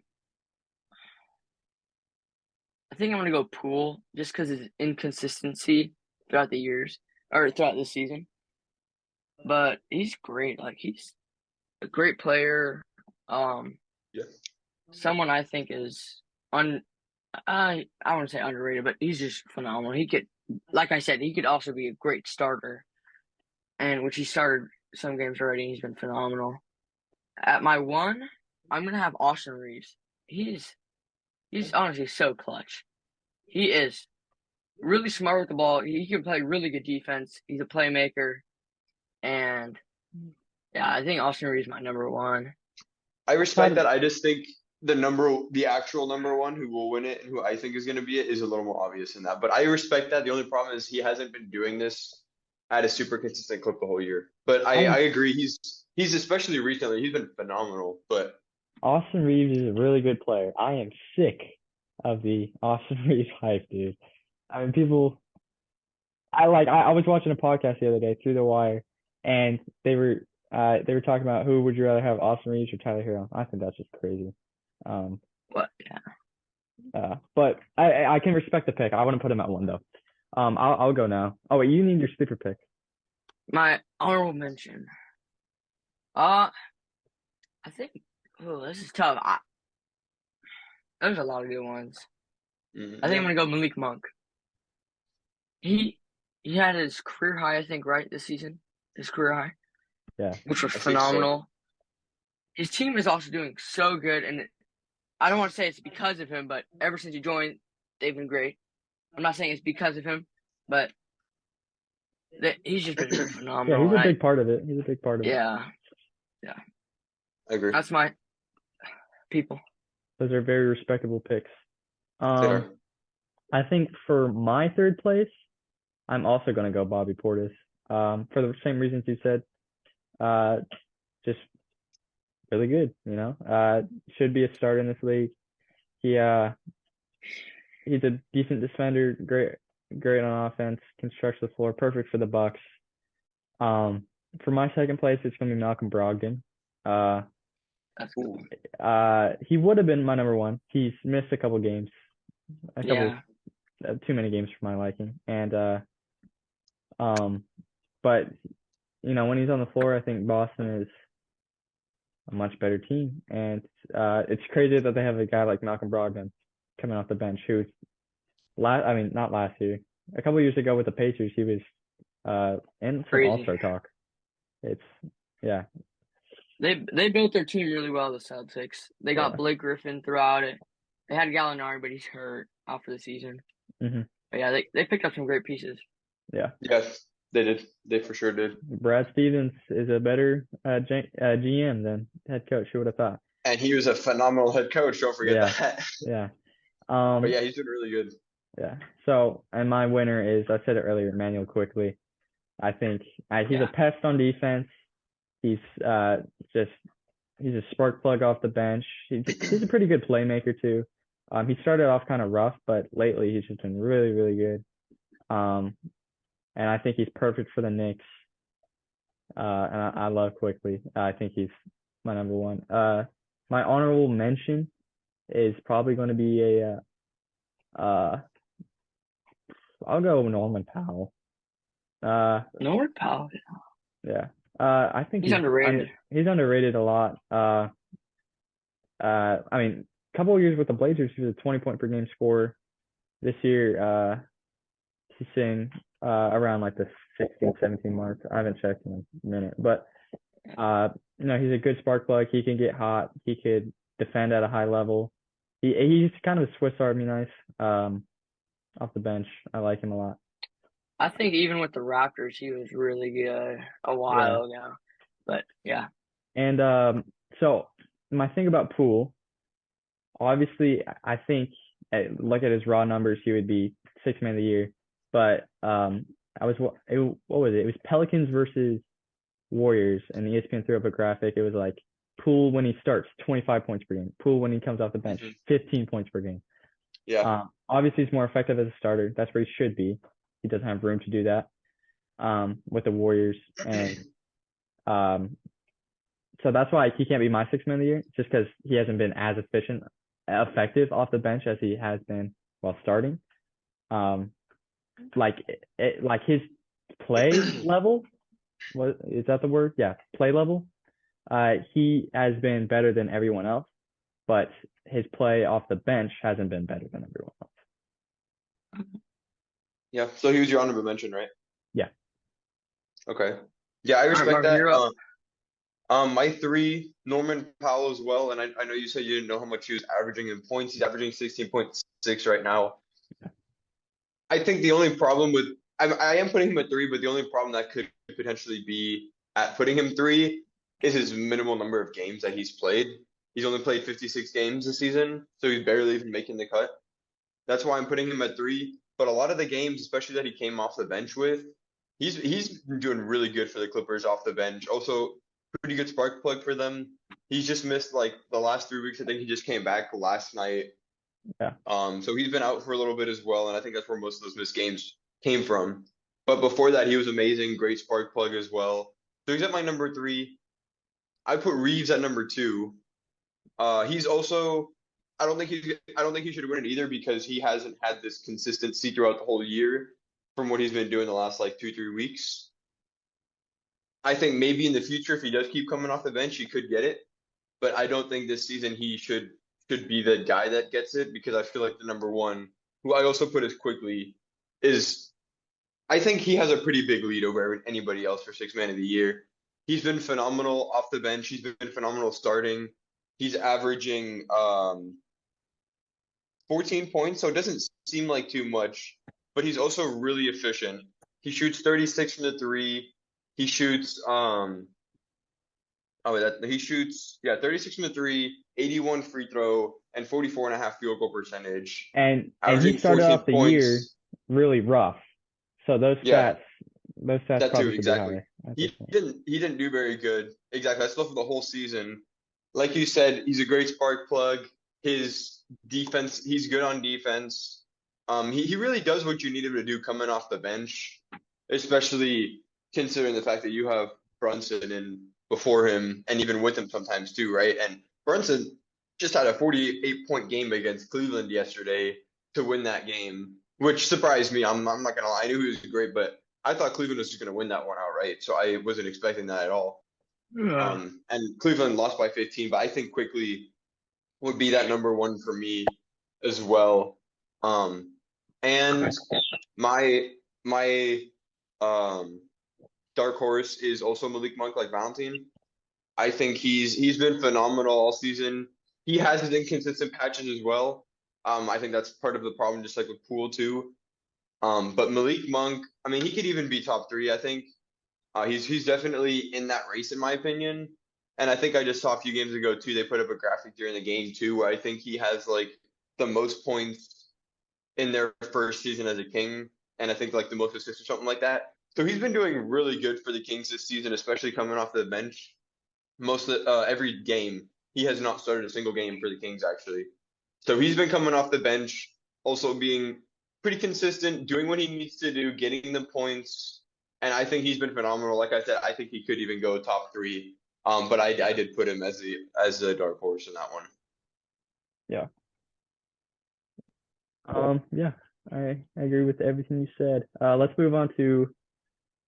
I think I'm gonna go Poole just because his inconsistency throughout the years or throughout the season. But he's great. Like he's a great player. Um, Yeah. someone I think is I wouldn't say underrated, but he's just phenomenal. He could, like I said, he could also be a great starter, and which he started some games already. He's been phenomenal. At my one, I'm gonna have Austin Reeves. He's honestly so clutch. He is really smart with the ball. He can play really good defense. He's a playmaker, and yeah, I think Austin Reeves is my number one. I respect Probably that. I just think the actual number one who will win it and who I think is going to be it is a little more obvious than that. But I respect that. The only problem is he hasn't been doing this at a super consistent clip the whole year. But I I agree. He's especially recently, he's been phenomenal. But Austin Reeves is a really good player. I am sick of the Austin Reeves hype, dude. I mean, people. I was watching a podcast the other day through the wire, and they were talking about who would you rather have, Austin Reeves or Tyler Hero. I think that's just crazy. Um, But yeah, but I can respect the pick. I wouldn't put him at one though. I'll go now. Oh wait, you need your sleeper pick. my honorable mention. Uh, I think. Oh, this is tough. There's a lot of good ones. I think I'm gonna go Malik Monk. He he had his career high, I think, right this season. His career high, Yeah. which was I think so. phenomenal. His team is also doing so good, and I don't want to say it's because of him, but ever since he joined, they've been great. I'm not saying it's because of him, but he's just been Yeah, phenomenal. he's a big part of it. He's a big part of it. Yeah, I agree. that's my people. Those are very respectable picks. They are. I think for my third place, I'm also gonna go Bobby Portis. For the same reasons you said. Just really good, you know. Should be a starter in this league. He he's a decent defender, great on offense, can stretch the floor, perfect for the Bucks. For my second place, it's gonna be Malcolm Brogdon. That's cool. He would have been my number one. He's missed a couple games, Yeah, too many games for my liking, and but you know when he's on the floor, I think Boston is a much better team, and it's crazy that they have a guy like Malcolm Brogdon coming off the bench who's I mean not last year, a couple years ago with the Pacers, he was in some crazy. All-Star talk. It's yeah. They built their team really well. The Celtics. They got Yeah. Blake Griffin throughout it. They had Gallinari, but he's hurt out for the season. Mhm. But yeah, they picked up some great pieces. Yeah. Yes, they did. They for sure did. Brad Stevens is a better GM than head coach. Who would have thought? And he was a phenomenal head coach. Don't forget Yeah. that. Yeah. But yeah, he's doing really good. Yeah. So, and my winner is, I said it earlier, Emmanuel Quickly. I think he's a pest on defense. He's he's a spark plug off the bench. He's a pretty good playmaker too. He started off kind of rough, but lately he's just been really, really good. And I think he's perfect for the Knicks. And I love Quickly. I think he's my number one. My honorable mention is probably going to be I'll go Norman Powell. Norman Powell. Yeah. I think He's underrated. He's underrated a lot. I mean, a couple of years with the Blazers, he was a 20-point per game scorer. This year, he's sitting around like the 16, 17 mark. I haven't checked in a minute, but you know, he's a good spark plug. He can get hot. He could defend at a high level. He's kind of a Swiss Army knife off the bench. I like him a lot. I think even with the Raptors, he was really good a while ago. But yeah. And so my thing about Poole, obviously, I think look at his raw numbers, he would be sixth man of the year. But what was it? It was Pelicans versus Warriors, and the ESPN threw up a graphic. It was like Poole when he starts, 25 points per game. Poole when he comes off the bench, 15 points per game. Yeah. Obviously, he's more effective as a starter. That's where he should be. He doesn't have room to do that with the Warriors, and so that's why he can't be my sixth man of the year, just because he hasn't been as effective off the bench as he has been while starting. Like his play level, what is that the word? Yeah, play level. He has been better than everyone else, but his play off the bench hasn't been better than everyone else. Yeah. So he was your honorable mention, right? Yeah. Okay. Yeah, I respect Marvin, that. you're up. My 3, Norman Powell as well, and I know you said you didn't know how much he was averaging in points. He's averaging 16.6 right now. I think the only problem with I am putting him at 3, but the only problem that could potentially be at putting him 3 is his minimal number of games that he's played. He's only played 56 games this season, so he's barely even making the cut. That's why I'm putting him at 3. But a lot of the games, especially that he came off the bench with, he's been doing really good for the Clippers off the bench. Also, pretty good spark plug for them. He's just missed like the last 3 weeks. I think he just came back last night. Yeah. So he's been out for a little bit as well, and I think that's where most of those missed games came from. But before that, he was amazing, great spark plug as well. So he's at my number 3. I put Reeves at number 2. He's also I don't think he should win it either because he hasn't had this consistency throughout the whole year from what he's been doing the last like 2-3 weeks. I think maybe in the future, if he does keep coming off the bench, he could get it. But I don't think this season he should be the guy that gets it because I feel like the number 1, who I also put as quickly, is I think he has a pretty big lead over anybody else for 6 man of the year. He's been phenomenal off the bench. He's been phenomenal starting. He's averaging 14 points, so it doesn't seem like too much, but he's also really efficient. He shoots 36 from the 3. He shoots 36 from the 3, 81 free throw, and 44.5 field goal percentage. And Averaging he started 14 off the points. year really rough. So those Yeah. stats That probably too, should exactly. be higher. He didn't do very good. Exactly. That's still for the whole season. Like you said, he's a great spark plug. His defense, he's good on defense. He really does what you need him to do coming off the bench, especially considering the fact that you have Brunson in before him and even with him sometimes too, right? And Brunson just had a 48-point game against Cleveland yesterday to win that game, which surprised me. I'm not gonna lie. I knew he was great, but I thought Cleveland was just gonna win that one outright, so I wasn't expecting that at all. And Cleveland lost by 15, but I think quickly would be that number 1 for me as well. And my dark horse is also Malik Monk, like Valentine. I think he's been phenomenal all season. He has his inconsistent patches as well. I think that's part of the problem, just like with Poole too. But Malik Monk, I mean, he could even be top 3. I think he's definitely in that race in my opinion. And I think I just saw a few games ago too. They put up a graphic during the game too, where I think he has like the most points in their first season as a King, and I think like the most assists or something like that. So he's been doing really good for the Kings this season, especially coming off the bench. Most of every game, he has not started a single game for the Kings actually. So he's been coming off the bench, also being pretty consistent, doing what he needs to do, getting the points, and I think he's been phenomenal. Like I said, I think he could even go top 3. But I did put him as a dark horse in that one. Yeah. Yeah, I agree with everything you said. Let's move on to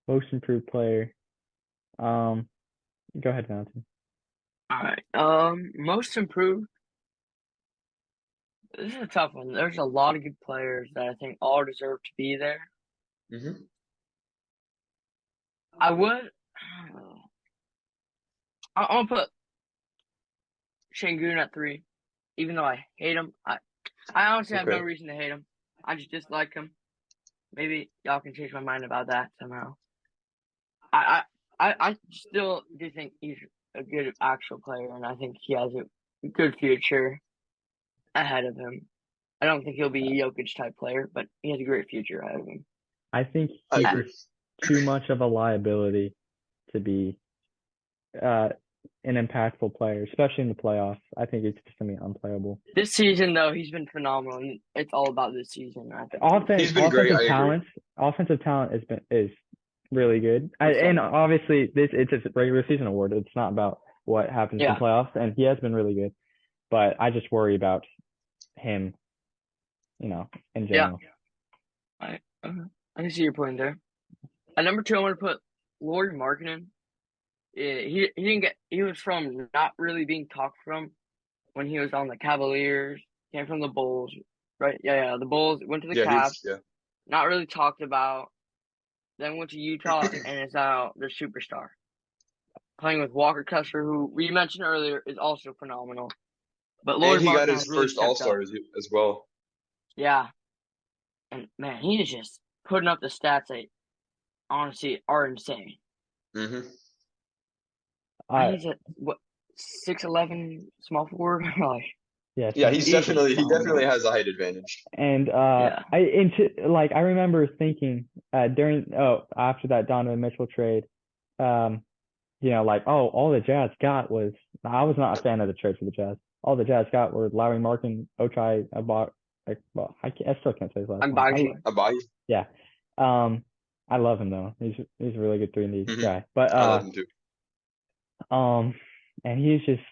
most improved player. Go ahead, Valentin. All right. Most improved. This is a tough one. There's a lot of good players that I think all deserve to be there. Mm-hmm. I would. I'll put Şengün at 3, even though I hate him. I honestly have no reason to hate him. I just dislike him. Maybe y'all can change my mind about that somehow. I still do think he's a good actual player, and I think he has a good future ahead of him. I don't think he'll be a Jokic type player, but he has a great future ahead of him. I think he's too much of a liability to be an impactful player, especially in the playoffs. I think it's just gonna be unplayable. This season, though, he's been phenomenal. And it's all about this season. I think he's been great. Offensive talent is really good, and obviously it's a regular season award. It's not about what happens in the playoffs, and he has been really good. But I just worry about him in Yeah. general. I can see your point there. At number 2, I want to put Lauri Markkanen. He didn't get. He was from not really being talked from when he was on the Cavaliers. Came from the Bulls, right? Yeah. The Bulls went to the Cavs. Not really talked about. Then went to Utah and is now the superstar. Playing with Walker Kessler, who we mentioned earlier, is also phenomenal. But Lauri And he got Markkanen his has really first stepped up. All-Star as well. Yeah. And man, he is just putting up the stats that honestly are insane. Mm-hmm. He's a 6'11" small forward. Like, Yeah, he definitely has a height advantage. And I remember thinking after that Donovan Mitchell trade, all the Jazz got was, I was not a fan of the trade for the Jazz. All the Jazz got were Lauri Markkanen, Ochai, I still can't say his last name. Abaji. Yeah. I love him though. He's a really good 3-and-D guy. But I love him too. And he's just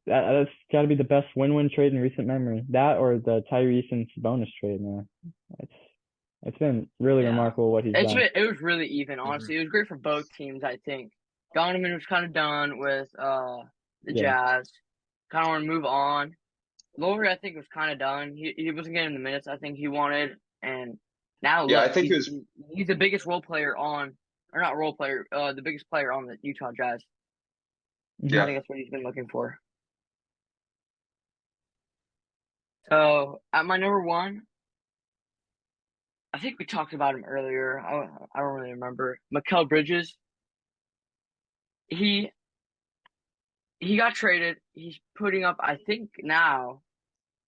that's got to be the best win-win trade in recent memory. That or the Tyrese and Sabonis trade, man. It's been really remarkable what he's done. It was really even, honestly. It was great for both teams, I think. Donovan was kind of done with the Jazz. Kind of want to move on. Lauri, I think, was kind of done. He wasn't getting the minutes I think he wanted, and now I think he's the biggest the biggest player on the Utah Jazz. Yeah. I think that's what he's been looking for. So at my number 1, I think we talked about him earlier. I don't really remember. Mikal Bridges. He got traded. He's putting up, I think now,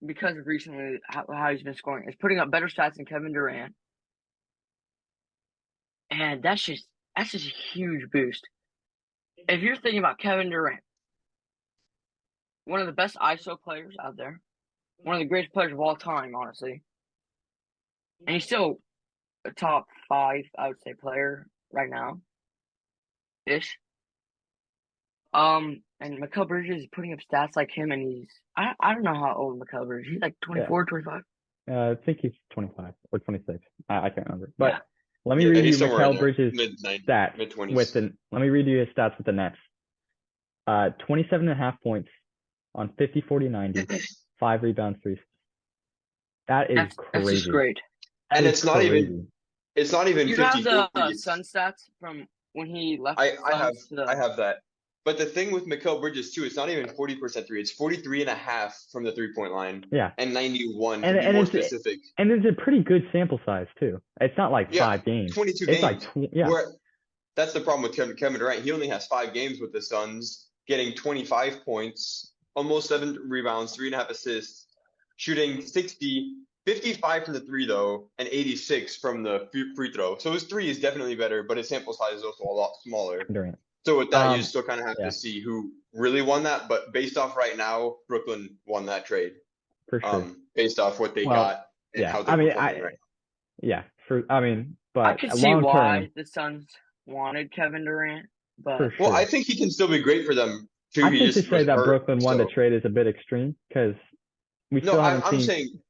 because of recently how he's been scoring, is putting up better stats than Kevin Durant. And that's just a huge boost. If you're thinking about Kevin Durant, one of the best ISO players out there, one of the greatest players of all time, honestly, and he's still a top 5, I would say, player right now, ish. And Mikal Bridges is putting up stats like him, and he's I don't know how old Mikal Bridges is. He's like 24, 25. I think he's 25 or 26. I can't remember. But let me read you Mikal Bridges' stats let me read you his stats with the Nets. 27.5 points on 50, 40, 90, 5 rebounds, 3 assists. That is crazy. That's just great. And it's not even 50. You have the Sun stats from when he left. I have that. But the thing with Mikal Bridges too, it's not even 40% three. It's 43.5 from the 3-point line. Yeah. And 91 to be more specific. And it's a pretty good sample size too. It's not like 5 games. 22 games. It's like that's the problem with Kevin Durant. He only has 5 games with the Suns, getting 25 points, almost 7 rebounds, 3.5 assists, shooting 55 from the 3 though, and 86 from the free throw. So his 3 is definitely better, but his sample size is also a lot smaller. Durant. So with that, you still kind of have to see who really won that. But based off right now, Brooklyn won that trade. For sure. Based off what they got and how they're performing right now. Yeah. But I can see why the Suns wanted Kevin Durant. But well, I think he can still be great for them too. I think to say that Brooklyn won the trade is a bit extreme because we still haven't seen. I'm saying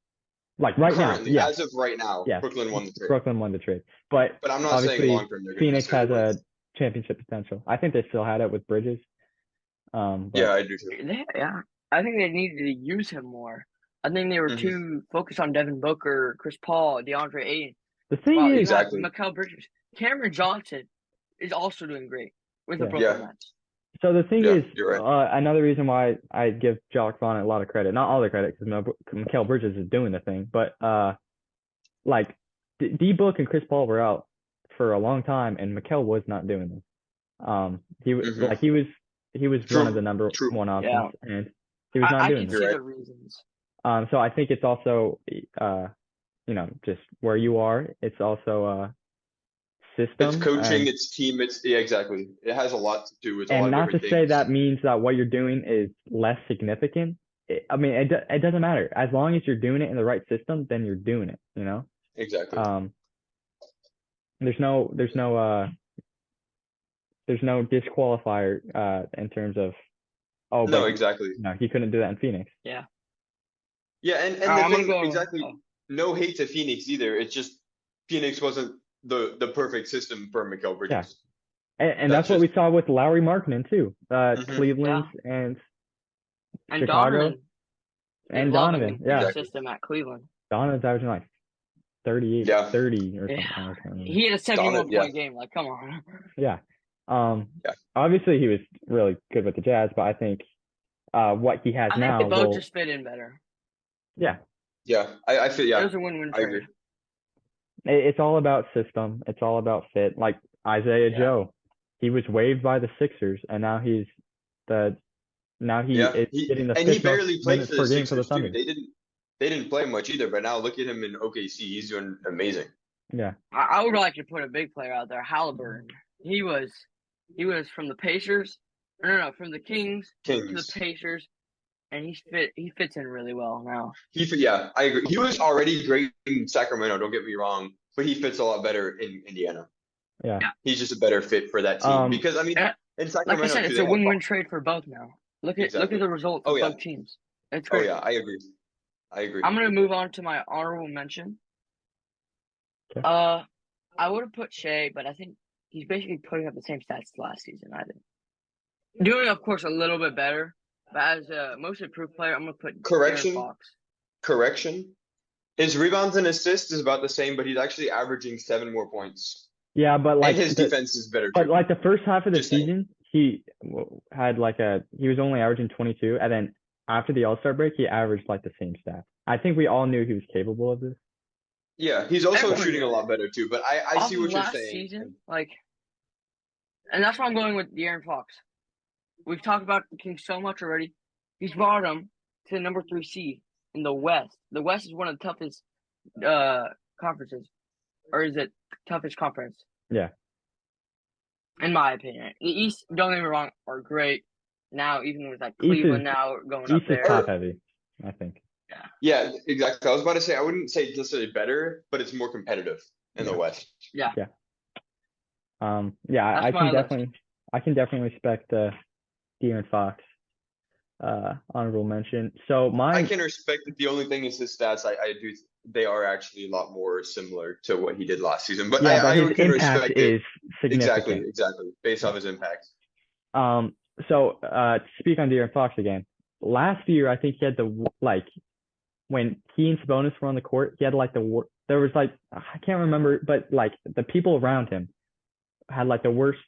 like right currently, now, as of right now, Brooklyn won the trade. Brooklyn won the trade, but I'm not saying long term. Phoenix has a championship potential. I think they still had it with Bridges. Yeah, I do too. I think they needed to use him more. I think they were too focused on Devin Booker, Chris Paul, DeAndre Ayton. The thing is, Mikal Bridges, Cameron Johnson is also doing great with the Brooklyn Nets. So the thing is, right. Another reason why I give Jacques Vaughn a lot of credit, not all the credit, because Mikal Bridges is doing the thing, but like D-Book and Chris Paul were out for a long time, and Mikal was not doing this. He was he was one of the number one options, and he was not doing this. I can see the reasons. So I think it's also just where you are. It's also system. It's coaching, it's team, exactly. It has a lot to do with. And not to say that means that what you're doing is less significant. It doesn't matter as long as you're doing it in the right system. Then you're doing it. Exactly. There's no disqualifier in terms of no, exactly. No, he couldn't do that in Phoenix. Yeah. Yeah, and the thing, exactly. no hate to Phoenix either. It's just Phoenix wasn't the perfect system for Mikal Bridges. Yeah. And that's what we saw with Lauri Markkanen too. Cleveland and Chicago. Donovan. And Donovan. Yeah. Exactly. System at Cleveland. Donovan's averaging like 38, 30 or something. Yeah. He had a 71-point game. Like, come on. Yeah. Obviously he was really good with the Jazz, but I think what he has now. I think they both just fit in better. Yeah. Yeah. I feel, yeah. It was a win-win trade. Agree. It's all about system. It's all about fit. Like Isaiah Joe, he was waived by the Sixers, and now he's getting the and he barely played for the for Sixers the Thunder. Too. They didn't play much either, but now look at him in OKC. He's doing amazing. Yeah. I would like to put a big player out there, Halliburton. He was from the Pacers. No, from the Kings to the Pacers, and he fits in really well now. I agree. He was already great in Sacramento, don't get me wrong, but he fits a lot better in Indiana. Yeah. He's just a better fit for that team because I mean, in Sacramento, like I said, it's a win-win trade for both now. Look at the results of both teams. It's great. Oh yeah, I agree. I'm gonna move on to my honorable mention. Okay. I would have put Shea, but I think he's basically putting up the same stats last season. I think doing, of course, a little bit better, but as a most improved player, I'm gonna put De'Aaron Fox. Correction. His rebounds and assists is about the same, but he's actually averaging 7 more points. Yeah, but like and his defense is better. But like the first half of the season, he had he was only averaging 22, and then after the All-Star break, he averaged like the same stats. I think we all knew he was capable of this. Yeah, he's also shooting a lot better too. But I see what you're saying. Season, and that's why I'm going with De'Aaron Fox. We've talked about the Kings so much already. He's brought them to the number 3 seed in the West. The West is one of the toughest conferences, or is it toughest conference? Yeah. In my opinion, the East, don't get me wrong, are great. Now, even with Cleveland now going East up there. East is top heavy, I think. Yeah, exactly. I was about to say I wouldn't say necessarily better, but it's more competitive in the West. Yeah. Yeah. I can definitely respect De'Aaron Fox. Honorable mention. So I can respect that. The only thing is his stats. They are actually a lot more similar to what he did last season. But his can impact respect is significant. Exactly. Based off his impact. So to speak on De'Aaron Fox again, last year I think he had when he and Sabonis were on the court, he had there was I can't remember, but the people around him had the worst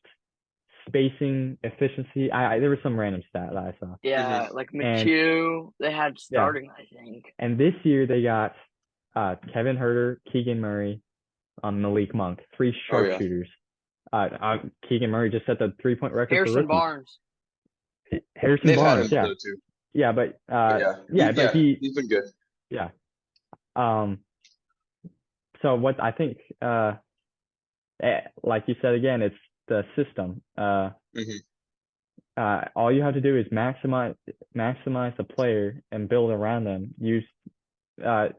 spacing efficiency. There was some random stat that I saw. Yeah, McHugh, they had starting, I think. And this year they got Kevin Huerter, Keegan Murray, Malik Monk, 3 sharpshooters. Keegan Murray just set the 3-point record for rookies. Barnes. Harrison Barnes, yeah. Too. Yeah, but he's been good. Yeah. So what I think, like you said again, it's the system. All you have to do is maximize the player and build around them.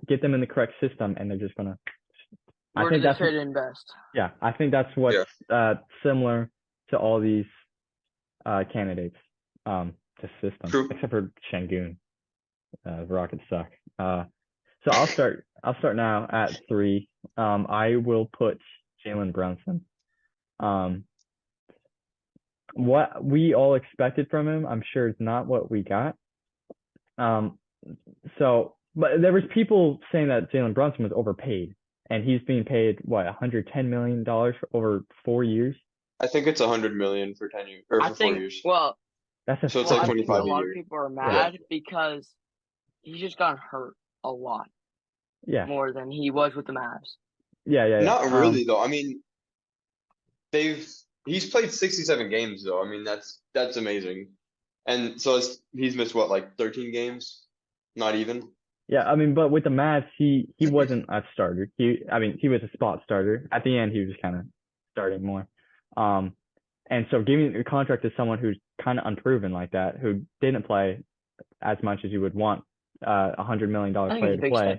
Get them in the correct system, and they're just gonna. I think that's fit in best. Yeah, I think that's what's similar to all these candidates. To system, True. Except for Şengün. The Rockets suck. So I'll start now at 3. I will put Jalen Brunson. What we all expected from him, I'm sure it's not what we got. But there was people saying that Jalen Brunson was overpaid, and he's being paid $110 million for over 4 years. I think it's $100 million for 10 years or for 4 years. Well, so it's like 25 a year. A lot of people are mad because he's just gotten hurt a lot. Yeah. More than he was with the Mavs. Yeah. Not really though. I mean, he's played 67 games though. I mean, that's amazing. And so he's missed 13 games? Not even. Yeah, I mean, but with the Mavs, he wasn't a starter. He was a spot starter. At the end, he was kind of starting more. And so giving a contract to someone who's kind of unproven like that, who didn't play as much as you would want $100 million player to play.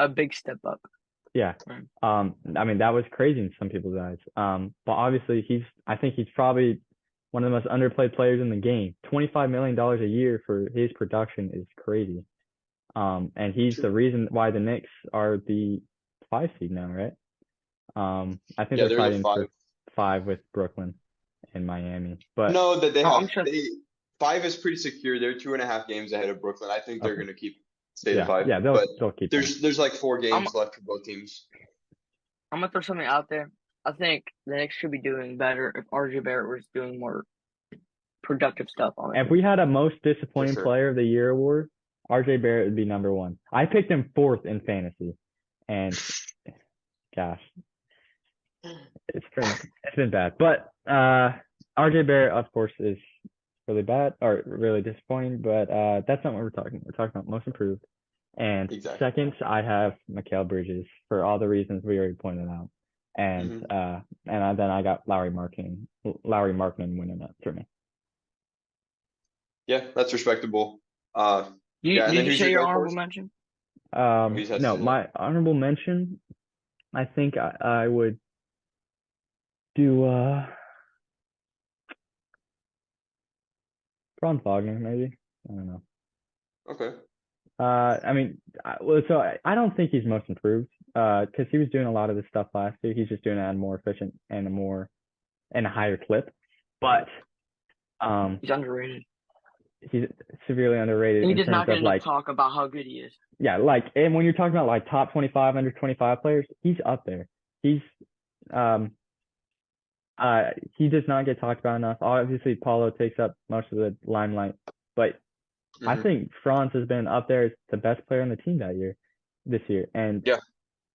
A big step up. Yeah. I mean, that was crazy in some people's eyes. But obviously I think he's probably one of the most underplayed players in the game. $25 million a year for his production is crazy. And he's the reason why the Knicks are the 5 seed now, right? I think Yeah, they're they're the fighting for 5 with Brooklyn and Miami. But No, that they Oh, have I'm sure. 5 is pretty secure. They're 2.5 games ahead of Brooklyn. I think they're okay, gonna stay the 5. yeah, But they'll keep that. there's like 4 I'm games left for both teams. I'm gonna throw something out there. I think the Knicks should be doing better if RJ Barrett was doing more productive stuff on the If team. we had a most disappointing sure. player of the year award, RJ Barrett would be number 1. I picked him 4th in fantasy, and gosh, it's been bad. But RJ Barrett, of course, is really bad or really disappointing. But that's not what we're talking. We're talking about most improved. And Exactly. second, I have Mikal Bridges for all the reasons we already pointed out. And then I got Lauri Markkinen winning it for me. Yeah, that's respectable. You, Yeah, and did then you who's say your your dark honorable horse? mention? He's had to No, say that. my honorable mention, I think I would do Franz Wagner maybe. I don't know. Okay. I mean, I don't think he's most improved. Because he was doing a lot of this stuff last year. He's just doing it at a more efficient and a higher clip. But He's underrated. he's severely underrated He in does terms not get of enough like, talk about how good he is. yeah, like, and when you're talking about like top 25, under 25 players, he's up there. He's he does not get talked about enough. Obviously, Paulo takes up most of the limelight, but I think Franz has been up there as the best player on the team this year, and Yeah.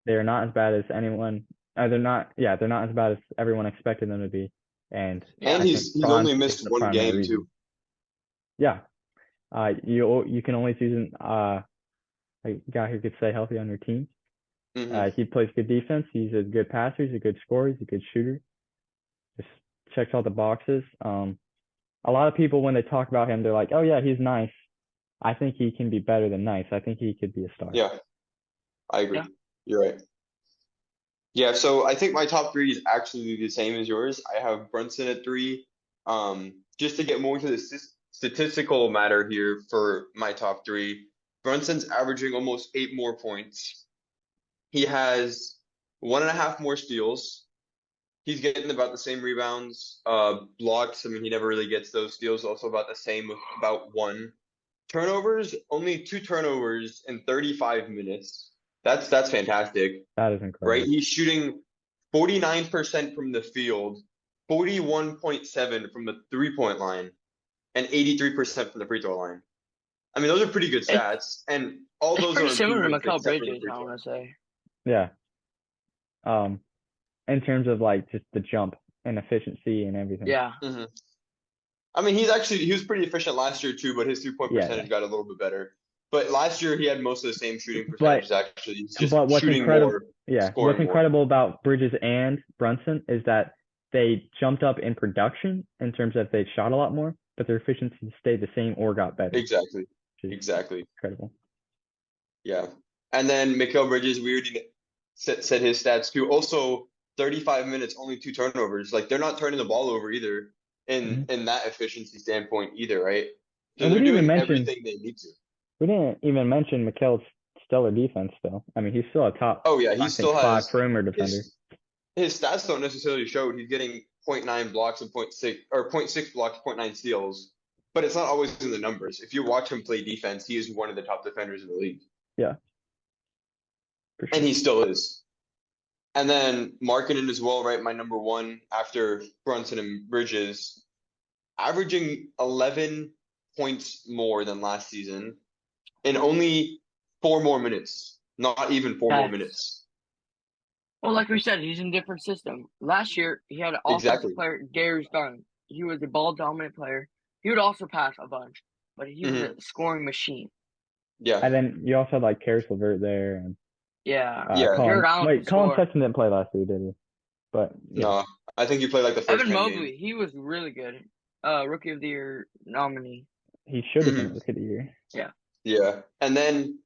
they're not as bad as anyone. They're not as bad as everyone expected them to be, and And I think he's Franz only is missed the one primary game reason. too. Yeah, you can only choose a guy who could stay healthy on your team. He plays good defense. He's a good passer. He's a good scorer. He's a good shooter. Just checks all the boxes. A lot of people when they talk about him, they're like, "Oh yeah, he's nice." I think he can be better than nice. I think he could be a star. Yeah, I agree. Yeah. You're right. Yeah, so I think my top 3 is actually the same as yours. I have Brunson at 3. Just to get more into the statistical matter here for my top 3, Brunson's averaging almost 8 more points. He has 1.5 more steals. He's getting about the same rebounds. Blocks, I mean, he never really gets those steals, also about the same with about 1. Turnovers, only 2 turnovers in 35 minutes. That's fantastic. That is incredible. Right? He's shooting 49% from the field, 41.7 from the 3-point line, and 83% from the free throw line. I mean, those are pretty good stats, and all It's those pretty are similar to improvements Mikal except for the Bridges, free I throw. want to say. Yeah. In terms of like just the jump and efficiency and everything. Yeah. I mean, he was pretty efficient last year too, but his 3-point percentage got a little bit better. But last year he had most of the same shooting percentages. Actually, he's just but what's shooting incredible, more. What's incredible about Bridges and Brunson is that they jumped up in production in terms of they shot a lot more, but their efficiency stayed the same or got better. Exactly. Incredible. Yeah. And then Mikal Bridges, we already said his stats too. Also, 35 minutes, only 2 turnovers. Like they're not turning the ball over either in that efficiency standpoint either, right? So they're doing everything they need to. We didn't even mention Mikal's stellar defense though. I mean, he's still a top. Oh yeah, he still has 5 perimeter defender. His stats don't necessarily show he's getting 0.9 blocks and 0.6 blocks, 0.9 steals, but it's not always in the numbers. If you watch him play defense, he is one of the top defenders in the league. Yeah. For sure. And he still is. And then Markkinen as well, right? My number 1 after Brunson and Bridges, averaging 11 points more than last season in only 4 more minutes. Not even 4 more minutes. Well, like we said, he's in a different system. Last year, he had an offensive player, Darius Garland. He was a ball-dominant player. He would also pass a bunch, but he was a scoring machine. Yeah. And then you also had like Karis LeVert there. And, Colin Sexton didn't play last year, did he? But no, I think he played like the first Evan 10 Mobley, games. he was really good. Rookie of the Year nominee. He should have been Rookie of the Year. Yeah. Yeah. And then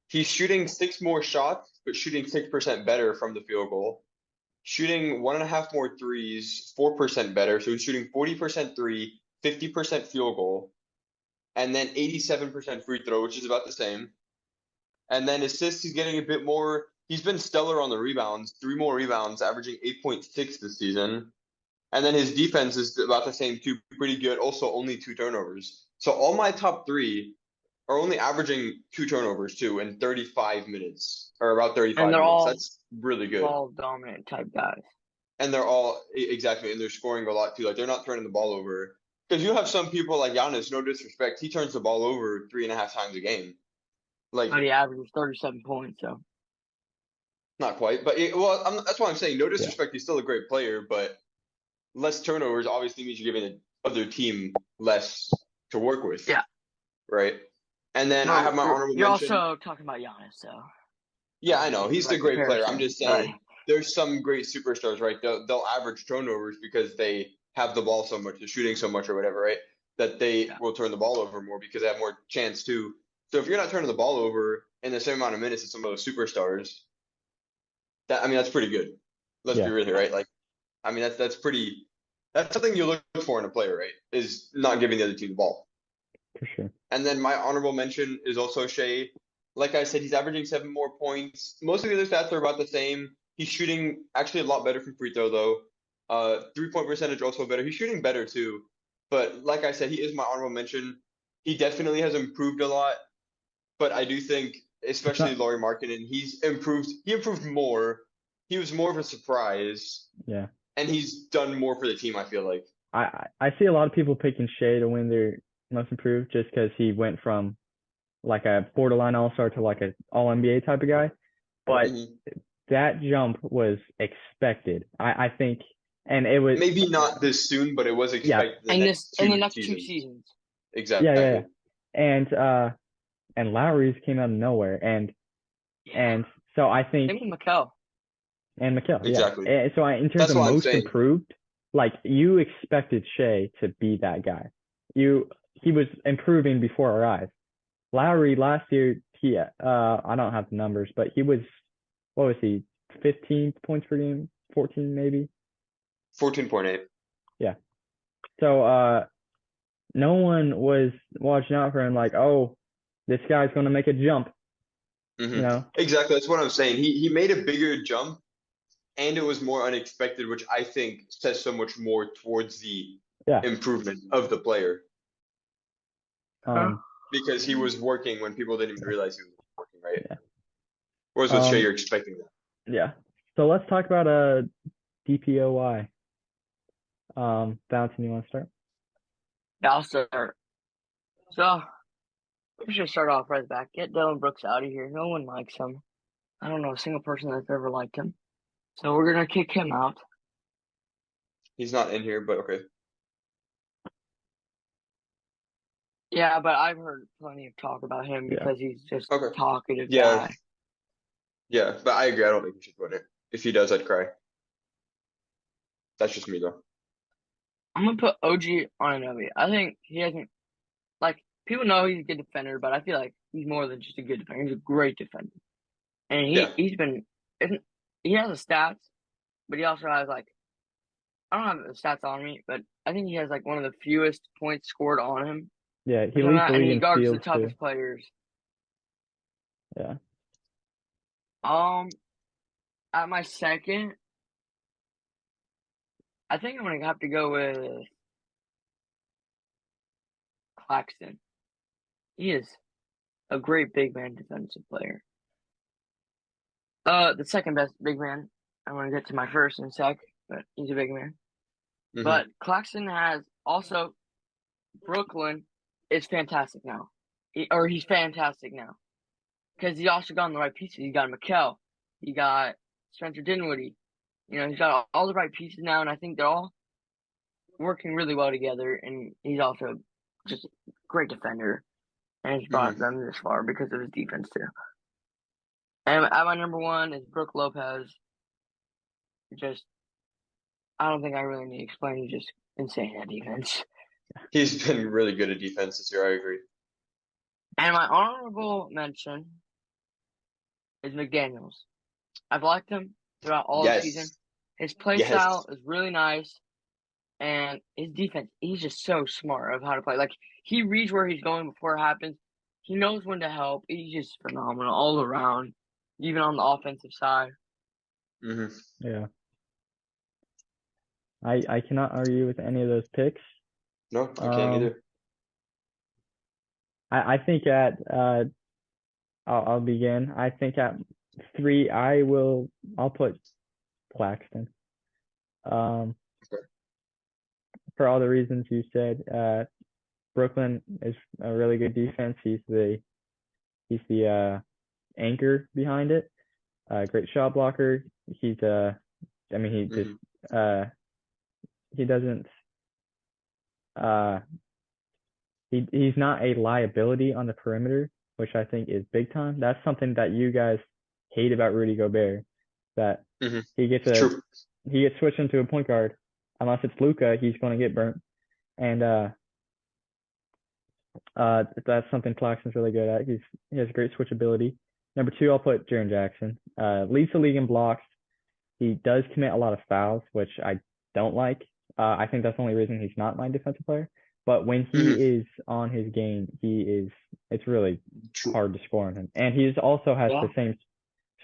he's shooting 6 more shots, but shooting 6% better from the field goal. Shooting 1.5 more threes, 4% better. So he's shooting 40% 3, 50% field goal, and then 87% free throw, which is about the same. And then assists, he's getting a bit more. He's been stellar on the rebounds, 3 more rebounds, averaging 8.6 this season. And then his defense is about the same too, pretty good. Also, only 2 turnovers. So all my top three are only averaging 2 turnovers too in 35 minutes, or about And 35 they're minutes. all That's really good. ball dominant type guys. And they're all exactly, and they're scoring a lot too. Like they're not turning the ball over. Because you have some people like Giannis, no disrespect, he turns the ball over 3.5 times a game. Like But he averages 37 points, so. not quite, but that's why I'm saying no disrespect. He's still a great player, but less turnovers obviously means you're giving the other team less to work with. Yeah. Right. And then I have my honorable You're mention. also talking about Giannis, so. Yeah, I know. He's a great player. I'm just saying Right. there's some great superstars, right? They'll average turnovers because they have the ball so much, they're shooting so much or whatever, right? That they will turn the ball over more because they have more chance to. So if you're not turning the ball over in the same amount of minutes as some of those superstars, that's pretty good. Let's be real here, right? Like, that's pretty. That's something you look for in a player, right? Is not giving the other team the ball. For sure. And then my honorable mention is also Shea. Like I said, he's averaging 7 more points. Most of the other stats are about the same. He's shooting actually a lot better from free throw though. 3-point percentage also better. He's shooting better too. But like I said, he is my honorable mention. He definitely has improved a lot. But I do think, especially Lauri Markkanen, he's improved. He improved more. He was more of a surprise. Yeah. And he's done more for the team, I feel like. I see a lot of people picking Shea to win their most improved just because he went from like a borderline all-star to like an all-NBA type of guy. But that jump was expected. I think, and it was maybe not this soon, but it was expected. In the next 2 seasons. Exactly. Yeah. And Lowry's came out of nowhere, and so I think. Same with Mikal. And Mikal, exactly. Yeah. So in terms of most improved, like you expected Shea to be that guy. He was improving before our eyes. Lowry last year, I don't have the numbers, but he was, what was he, 15 points per game, 14 maybe? 14.8. Yeah. So no one was watching out for him like, oh, this guy's going to make a jump. Mm-hmm. You know? Exactly. That's what I'm saying. He made a bigger jump, and it was more unexpected, which I think says so much more towards the improvement of the player. Because he was working when people didn't even realize he was working, right? Yeah. Whereas with Shea, you're expecting that. Yeah. So let's talk about DPOY. Valentin, you want to start? Yeah, I'll start. So we should start off right back. Get Dylan Brooks out of here. No one likes him. I don't know a single person that's ever liked him. So we're gonna kick him out. He's not in here, but okay. Yeah, but I've heard plenty of talk about him because he's just a talkative guy. Yeah, but I agree. I don't think he should win it. If he does, I'd cry. That's just me, though. I'm going to put OG Anunoby. I think he hasn't, people know he's a good defender, but I feel like he's more than just a good defender. He's a great defender. And he has the stats, but he also has, I don't have the stats on me, but I think he has, one of the fewest points scored on him. Yeah, he leads the league in steals, and he guards the toughest players. Yeah. At my second, I think I'm gonna have to go with Claxton. He is a great big man defensive player. The second best big man. I'm gonna get to my first in a sec, but he's a big man. Mm-hmm. But Claxton has also Brooklyn is fantastic now. He's fantastic now. Because he also got on the right pieces. He got Mikal. He got Spencer Dinwiddie. He's got all the right pieces now, and I think they're all working really well together. And he's also just a great defender. And he's brought them this far because of his defense, too. And at my number one is Brook Lopez. I don't think I really need to explain. He's just insane at defense. He's been really good at defense this year. I agree. And my honorable mention is McDaniels. I've liked him throughout all the season. His play style is really nice. And his defense, he's just so smart of how to play. He reads where he's going before it happens. He knows when to help. He's just phenomenal all around, even on the offensive side. Hmm. Yeah. I cannot argue with any of those picks. No, I can't either. I think at I'll begin. I think at 3 I'll put Claxton. Okay. For all the reasons you said, Brooklyn is a really good defense. He's the anchor behind it. Great shot blocker. He's I mean he just he doesn't he's not a liability on the perimeter, which I think is big time. That's something that you guys hate about Rudy Gobert, that he gets True. he gets switched into a point guard. Unless it's Luka, he's going to get burnt. And that's something Claxton's really good at. He has great switchability. Number 2, I'll put Jaren Jackson. Leads the league in blocks. He does commit a lot of fouls, which I don't like. I think that's the only reason he's not my defensive player. But when he is on his game, it's really hard to score on him. And he also has the same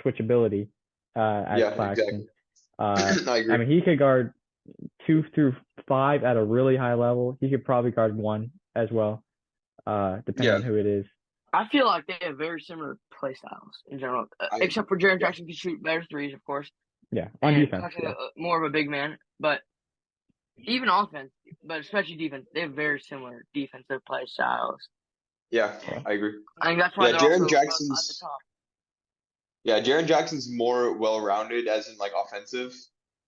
switchability as Claxton. Exactly. I agree. I mean, he could guard 2 through 5 at a really high level. He could probably guard 1 as well, depending on who it is. I feel like they have very similar play styles in general, except for Jaren Jackson can shoot better threes, of course. Yeah, on defense. More of a big man, but even offense, but especially defense, they have very similar defensive play styles. Yeah, I agree. I think that's why they're also at the top. Yeah, Jaren Jackson's more well-rounded as in like offensive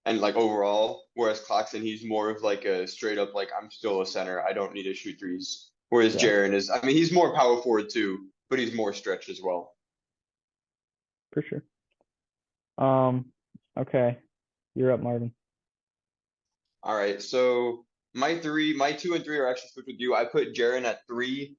and like overall, whereas Claxton, he's more of like a straight up like I'm still a center. I don't need to shoot threes. Whereas Jaren is, I mean, he's more power forward too, but he's more stretched as well. For sure. Okay. You're up, Marvin. All right. So my 2 and 3 are actually switched with you. I put Jaren at 3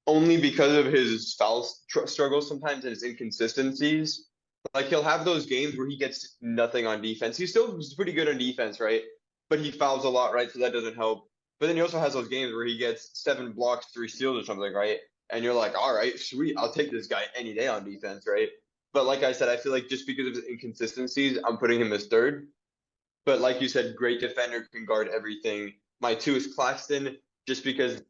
only because of his foul struggles sometimes and his inconsistencies. Like he'll have those games where he gets nothing on defense. He's pretty good on defense, right? But he fouls a lot, right? So that doesn't help. But then he also has those games where he gets 7 blocks, 3 steals or something, right? And you're like, all right, sweet, I'll take this guy any day on defense, right? But like I said, I feel like just because of his inconsistencies, I'm putting him as 3rd. But like you said, great defender, can guard everything. My 2 is Claxton, just because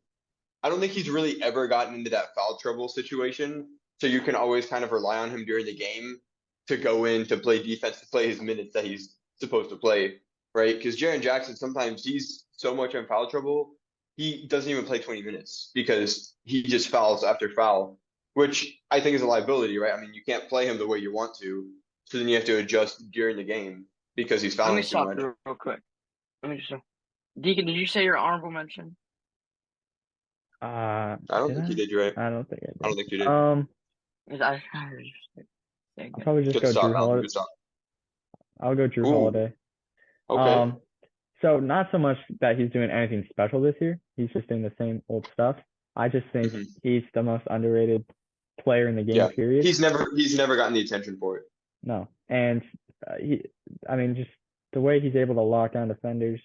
I don't think he's really ever gotten into that foul trouble situation. So you can always kind of rely on him during the game to go in, to play defense, to play his minutes that he's supposed to play, right? Because Jaren Jackson, sometimes he's so much in foul trouble, he doesn't even play 20 minutes because he just fouls after foul, which I think is a liability, right? I mean, you can't play him the way you want to. So then you have to adjust during the game because he's fouling too much. Let me stop real quick. Let me just say, Deacon, did you say your honorable mention? I don't think you did, right? I don't think I did. I don't think you did. I'll probably just go Drew Holiday. I'll go Drew Holiday. Okay. So not so much that he's doing anything special this year. He's just doing the same old stuff. I just think he's the most underrated player in the game, period. He's never gotten the attention for it. No. And just the way he's able to lock down defenders,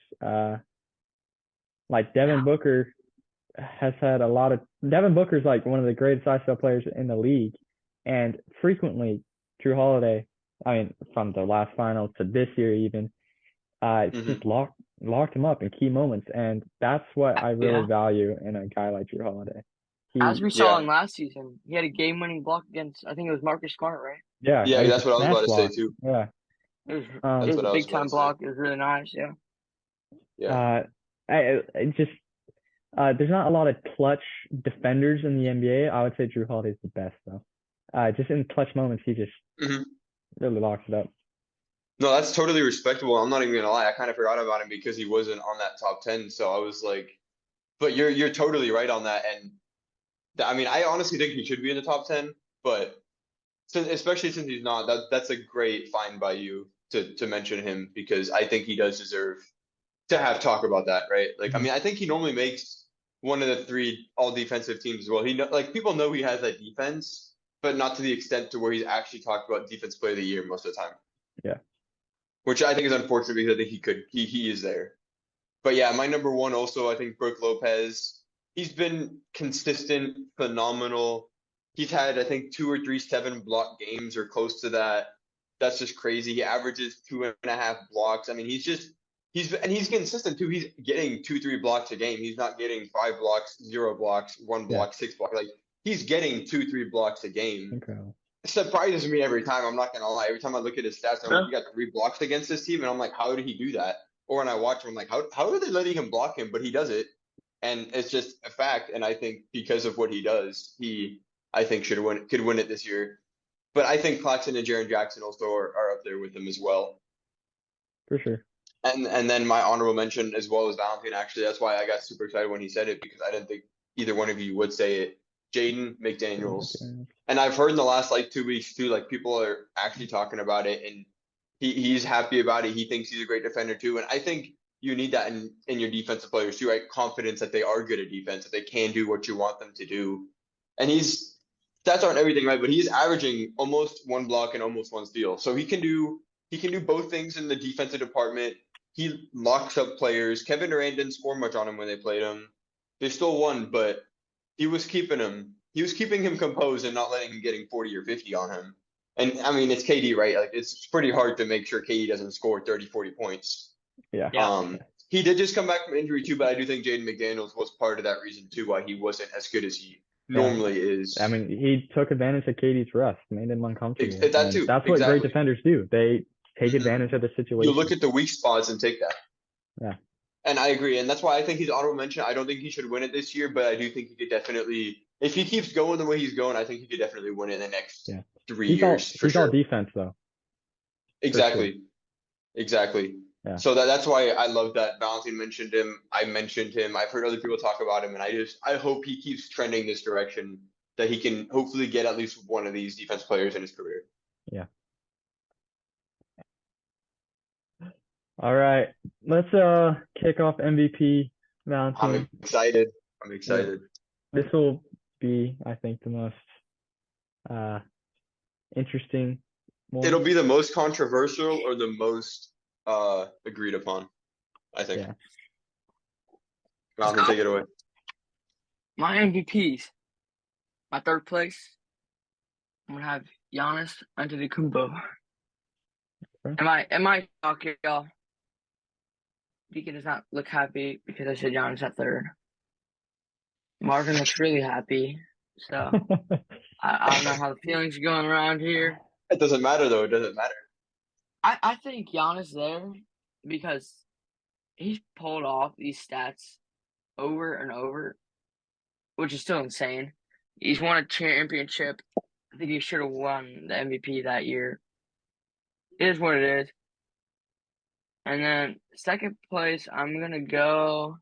like Devin Booker has had a lot of Devin Booker's like one of the greatest ISO players in the league, and frequently Drew Holiday, from the last finals to this year even, just locked him up in key moments, and that's what I really value in a guy like Drew Holiday. As we saw in last season, he had a game-winning block against, I think it was Marcus Smart, right? Yeah, that's what I was about to say too. Yeah, it was a big-time block. It was really nice. There's not a lot of clutch defenders in the NBA. I would say Drew Holiday's the best though. Just in clutch moments, he just really locks it up. No, that's totally respectable. I'm not even gonna lie. I kind of forgot about him because he wasn't on that top 10. So I was like, but you're totally right on that. And I honestly think he should be in the top 10. But especially since he's not, that's a great find by you to mention him, because I think he does deserve to have talk about that, right? Like, I think he normally makes one of the 3 all defensive teams as well. People know he has that defense, but not to the extent to where he's actually talked about defense player of the year most of the time. Yeah. Which I think is unfortunate, because I think he is there. But yeah, my number 1 also, I think Brook Lopez. He's been consistent, phenomenal. He's had, I think, 2 or 3 7-block games or close to that. That's just crazy. He averages 2.5 blocks. I mean, he's consistent too. He's getting 2, 3 blocks a game. He's not getting 5 blocks, 0 blocks, one Yeah. block, 6 blocks. Like he's getting 2, 3 blocks a game. Incredible. It surprises me every time. I'm not gonna lie. Every time I look at his stats, I'm like, he got 3 blocks against this team, and I'm like, how did he do that? Or when I watch him, I'm like, how are they letting him block him? But he does it, and it's just a fact. And I think because of what he does, I think could win it this year. But I think Claxton and Jaren Jackson also are up there with him as well. For sure. And then my honorable mention as well as Valentine. Actually, that's why I got super excited when he said it, because I didn't think either one of you would say it. Jaden McDaniels. And I've heard in the last like 2 weeks too, like people are actually talking about it, and he's happy about it. He thinks he's a great defender too. And I think you need that in your defensive players too, right? Confidence that they are good at defense, that they can do what you want them to do. And stats aren't everything, right? But he's averaging almost 1 block and almost 1 steal. So he can do both things in the defensive department. He locks up players. Kevin Durant didn't score much on him when they played him. They still won, but he was keeping him. He was keeping him composed and not letting him getting 40 or 50 on him. And I mean, it's KD, right? Like it's pretty hard to make sure KD doesn't score 30, 40 points. Yeah. He did just come back from injury too, but I do think Jaden McDaniels was part of that reason too, why he wasn't as good as he normally is. I mean, he took advantage of KD's rust, made him uncomfortable. That too. That's what great defenders do. They take advantage of the situation. You look at the weak spots and take that. Yeah. And I agree. And that's why I think he's honorable mention. I don't think he should win it this year, but I do think he could definitely, if he keeps going the way he's going, I think he could definitely win it in the next 3 years. He's all defense though. Exactly. Sure. Exactly. Yeah. So that's why I love that Valentine mentioned him. I mentioned him. I've heard other people talk about him, and I hope he keeps trending this direction, that he can hopefully get at least one of these defense players in his career. Yeah. All right. Let's kick off MVP Valentine. I'm excited. This will be, I think, the most interesting one. It'll be the most controversial or the most agreed upon, I think. Yeah. Valentine, take it away. My MVPs. My third place, I'm gonna have Giannis Antetokounmpo. Okay. Am I talking, y'all? Deacon does not look happy because I said Giannis at third. Marvin looks really happy. So I don't know how the feelings are going around here. It doesn't matter though. It doesn't matter. I think Giannis there because he's pulled off these stats over and over, which is still insane. He's won a championship. I think he should have won the MVP that year. It is what it is. And then second place, I'm going to go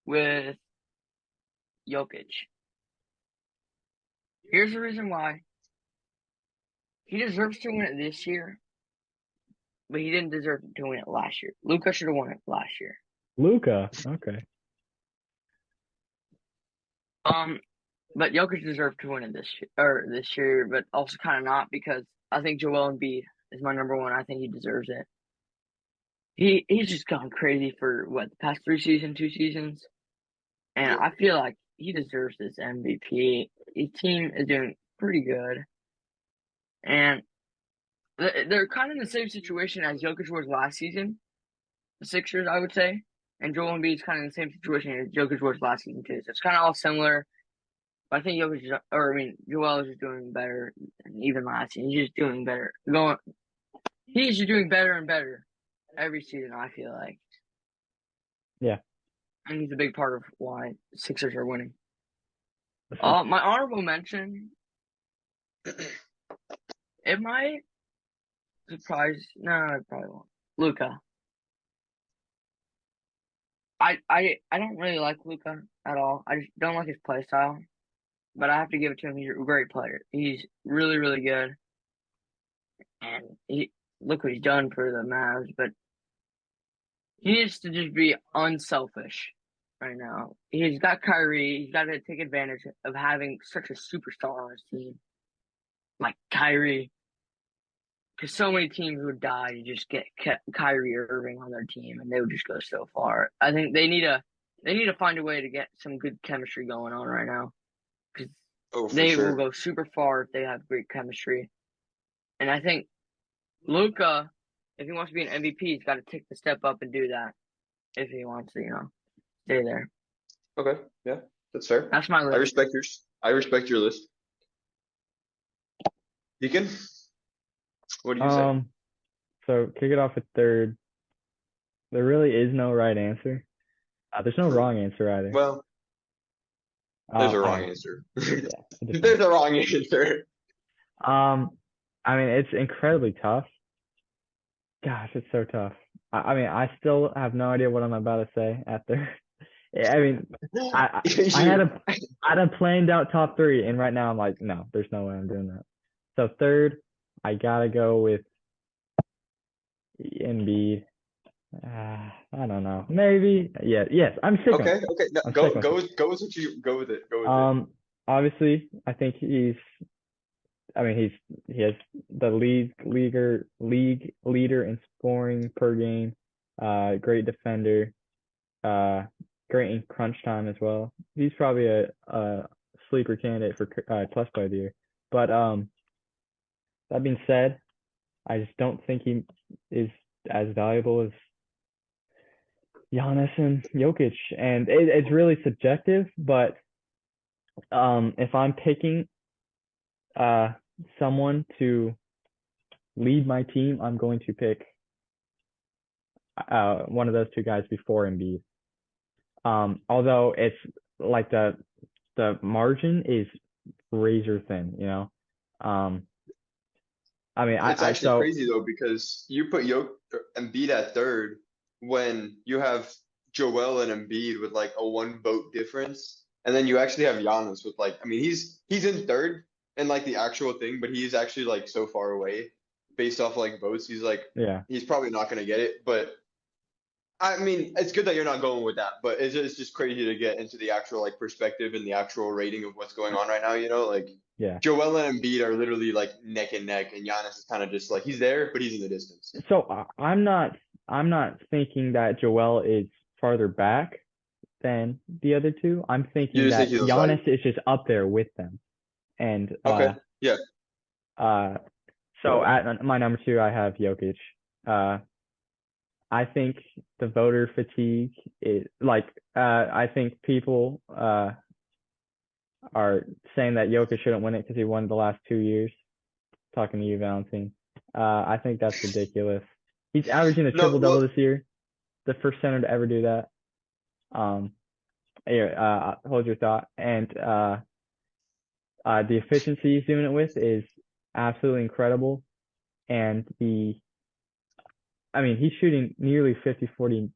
with Jokic. Here's the reason why. He deserves to win it this year, but he didn't deserve to win it last year. Luka should have won it last year. Luka, okay. But Jokic deserved to win it this year, but also kind of not, because I think Joel Embiid is my number one. I think he deserves it. He's just gone crazy for the past 2 seasons, and I feel like he deserves this MVP. His team is doing pretty good, and they're kind of in the same situation as Jokic was last season, the Sixers, I would say, and Joel Embiid's kind of in the same situation as Jokic was last season too. So it's kind of all similar. But I think Joel is just doing better than even last season. He's just doing better. He's just doing better and better every season, I feel like. Yeah. And he's a big part of why Sixers are winning. My honorable mention, it might surprise. No, it probably won't. Luka. I don't really like Luka at all. I just don't like his play style. But I have to give it to him. He's a great player. He's really, really good. And look what he's done for the Mavs. But he needs to just be unselfish right now. He's got Kyrie. He's got to take advantage of having such a superstar on his team, like Kyrie. Because so many teams would die to just get Kyrie Irving on their team, and they would just go so far. I think they need to find a way to get some good chemistry going on right now. Because Oh, for They will sure. go super far if they have great chemistry. And I think Luka, if he wants to be an MVP, he's got to take the step up and do that if he wants to, stay there. Okay, yeah, that's fair. That's my I list. respect yours. I respect your list. Deacon, what do you say? So kick it off at third. There really is no right answer. There's no True. wrong answer either. Well, there's a I wrong mean, answer. yeah, it depends. There's a wrong answer. I mean, it's incredibly tough. Gosh, it's so tough. I mean, I still have no idea what I'm about to say after. I mean, I had You, a planned out top three, and right now I'm like, no, there's no way I'm doing that. So third, I gotta go with Embiid. I don't know. Maybe. Yeah. Yes. I'm sticking. okay, okay. No, I'm go sticking go with with go with what you go with it. Go it. with it. Obviously, I think I mean, he has the league leader in scoring per game. Great defender. Great in crunch time as well. He's probably a sleeper candidate for plus player of the year. But that being said, I just don't think he is as valuable as Giannis and Jokic, and it's really subjective. But if I'm picking someone to lead my team, I'm going to pick one of those two guys before Embiid. Although it's like the margin is razor thin, you know. I mean, It's I actually so crazy though because you put Embiid at third when you have Joel and Embiid with like a 1 vote difference, and then you actually have Giannis with like I mean he's in third in like the actual thing, but he's actually like so far away based off like votes. He's like yeah. he's probably not gonna get it, but I mean it's good that you're not going with that. But it's just crazy to get into the actual like perspective and the actual rating of what's going on right now. You know, like. Yeah. Joel and Embiid are literally like neck and neck, and Giannis is kind of just like he's there, but he's in the distance. So I'm not thinking that Joel is farther back than the other two. I'm You thinking just think that he's like Giannis is just up there with them. And okay, yeah, so at my number two, I have Jokic. I think the voter fatigue is like I think people are saying that Jokic shouldn't win it because he won the last 2 years. Talking to you, Valentine. I think that's ridiculous. He's averaging a no, triple double well, this year. The first center to ever do that. Here, hold your thought. And the efficiency he's doing it with is absolutely incredible. And I mean, he's shooting nearly 50-40.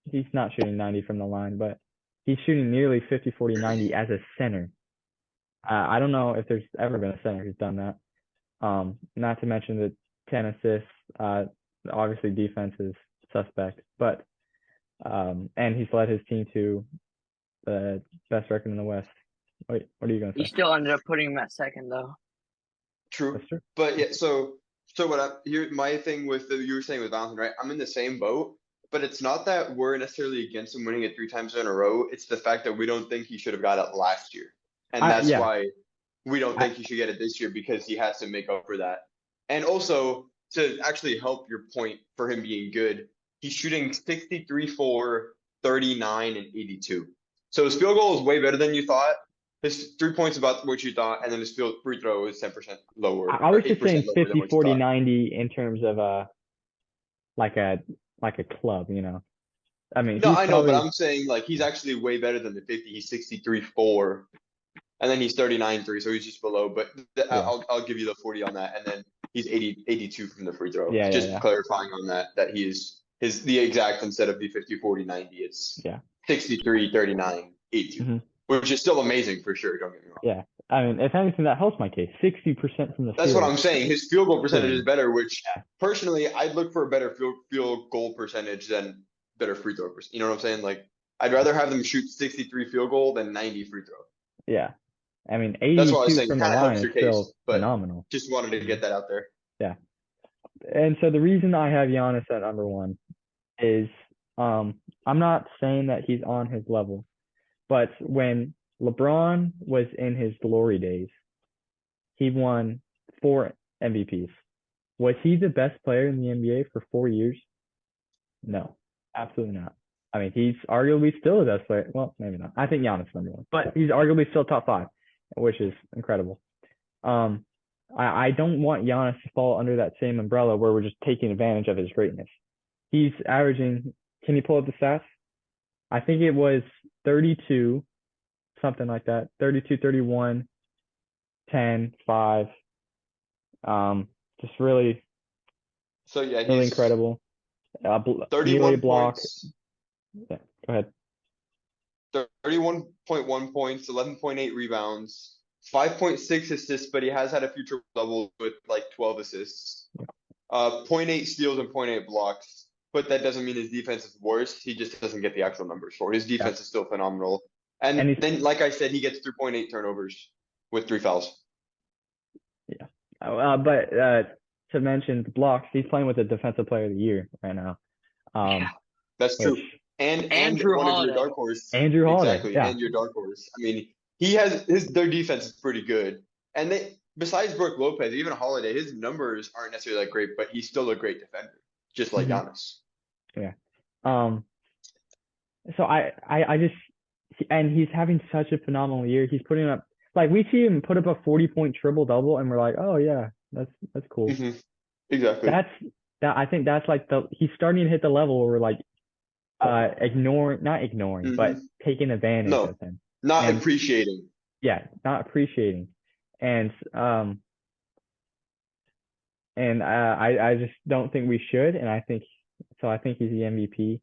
He's not shooting 90 from the line, but he's shooting nearly 50-40-90 as a center. I don't know if there's ever been a center who's done that. Not to mention the 10 assists. Obviously defense is suspect, but and he's led his team to the best record in the West. Wait, what are you gonna He say? still ended up putting him at second, though. true. That's true. But yeah, so what I here my thing with you were saying with Valentine, right? I'm in the same boat, but it's not that we're necessarily against him winning it 3 times in a row. It's the fact that we don't think he should have got it last year, and that's Yeah. why we don't think he should get it this year because he has to make up for that. And also to actually help your point for him being good, he's shooting 63, 4, 39, and 82. So his field goal is way better than you thought. His 3 points about what you thought, and then his free throw is 10% lower, I or was just 8% saying lower than 50, what you 40, thought. 90 in terms of like a club, you know. I mean, No, he's I know, but probably I'm saying like he's actually way better than the 50. He's 63, 4, and then he's 39, 3, so he's just below. But yeah. I'll give you the 40 on that, and then he's 82 from the free throw. Yeah, Just clarifying on that he is the exact instead of the 50, 40, 90. It's 63, 39, 82, Mm-hmm. which is still amazing for sure. Don't get me wrong. Yeah. I mean, if anything, that helps my case. 60% from the That's field. what I'm saying. His field goal percentage is better, which Yeah. personally I'd look for a better field goal percentage than better free throw percentage. You know what I'm saying? Like I'd rather have them shoot 63 field goal than 90 free throw. Yeah. I mean, That's what I was 82 saying. from the Kind of line helps is your still case, but phenomenal. just wanted to get that out there. Yeah. And so the reason I have Giannis at number one is I'm not saying that he's on his level, but when LeBron was in his glory days. He won 4 MVPs. Was he the best player in the NBA for 4 years? No, absolutely not. I mean, he's arguably still the best player. Well, maybe not. I think Giannis is #1, but he's arguably still top 5, which is incredible. I don't want Giannis to fall under that same umbrella where we're just taking advantage of his greatness. He's averaging, can you pull up the stats? I think it was 32, something like that. 32, 31, 10, 5. Just really, So yeah, really he's incredible. Nearly a 31 block. points, Yeah, go ahead. 31.1 points, 11.8 rebounds, 5.6 assists, but he has had a few triple doubles with like 12 assists. 0.8 steals and 0.8 blocks. But that doesn't mean his defense is worse. He just doesn't get the actual numbers for it. His defense is still phenomenal. And And then, like I said, he gets 3.8 turnovers with 3 fouls. yeah. But to mention the blocks, he's playing with the Defensive Player of the Year right now. That's true. Which And Drew one of your Holiday. dark horse. Andrew Holiday, Exactly. yeah. And your dark horse. I mean, their defense is pretty good. And besides Brook Lopez, even Holiday, his numbers aren't necessarily that great, but he's still a great defender, just like Giannis. Yeah. So I just, and he's having such a phenomenal year. He's putting up, like, we see him put up a 40-point triple double, and we're like, oh yeah, that's cool. Mm-hmm. Exactly. I think that's like he's starting to hit the level where we're like, not ignoring, but taking advantage of him. Not appreciating. Yeah, not appreciating. And I just don't think we should, and I think he's the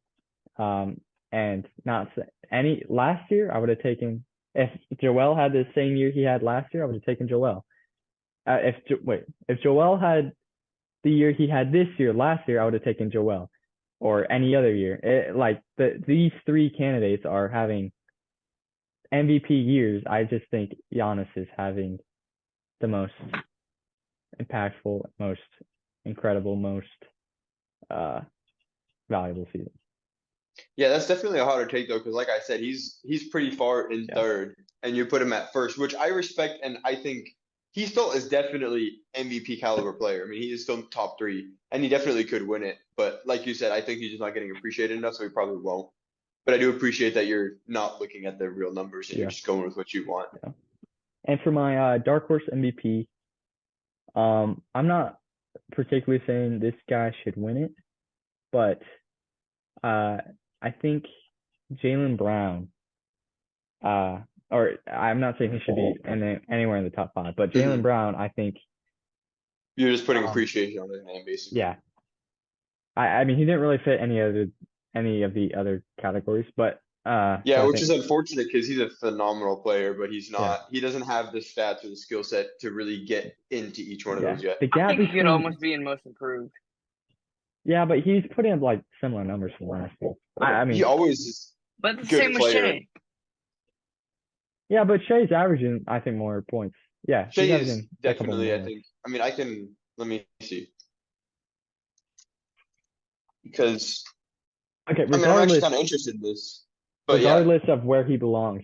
MVP. And not any last year, I would have taken, if Joel had the same year he had last year, I would have taken Joel. If Joel had the year he had last year, I would have taken Joel, or any other year. These 3 candidates are having MVP years. I just think Giannis is having the most impactful, most incredible, most valuable season. Yeah, that's definitely a harder take though, because like I said, he's pretty far in third, and you put him at first, which I respect, and I think he still is definitely MVP caliber player. I mean, he is still top 3, and he definitely could win it. But like you said, I think he's just not getting appreciated enough, so he probably won't. But I do appreciate that you're not looking at the real numbers and you're just going with what you want. Yeah. And for my dark horse MVP, I'm not particularly saying this guy should win it, but I think Jaylen Brown, or I'm not saying he should be anywhere in the top 5, but Jaylen Brown, I think you're just putting appreciation on his name, basically. Yeah. I mean, he didn't really fit any of the other categories, but which is unfortunate because he's a phenomenal player, but he's not. Yeah. He doesn't have the stats or the skill set to really get into each one of those yet. I think he could almost be in most improved. Yeah, but he's putting up like similar numbers from last year. I mean, he always is. But the same with Shea. Yeah, but Shea's averaging, I think, more points. Yeah, Shea is definitely. I think. I mean, let me see. Because okay, I'm actually kind of interested in this. But regardless of where he belongs,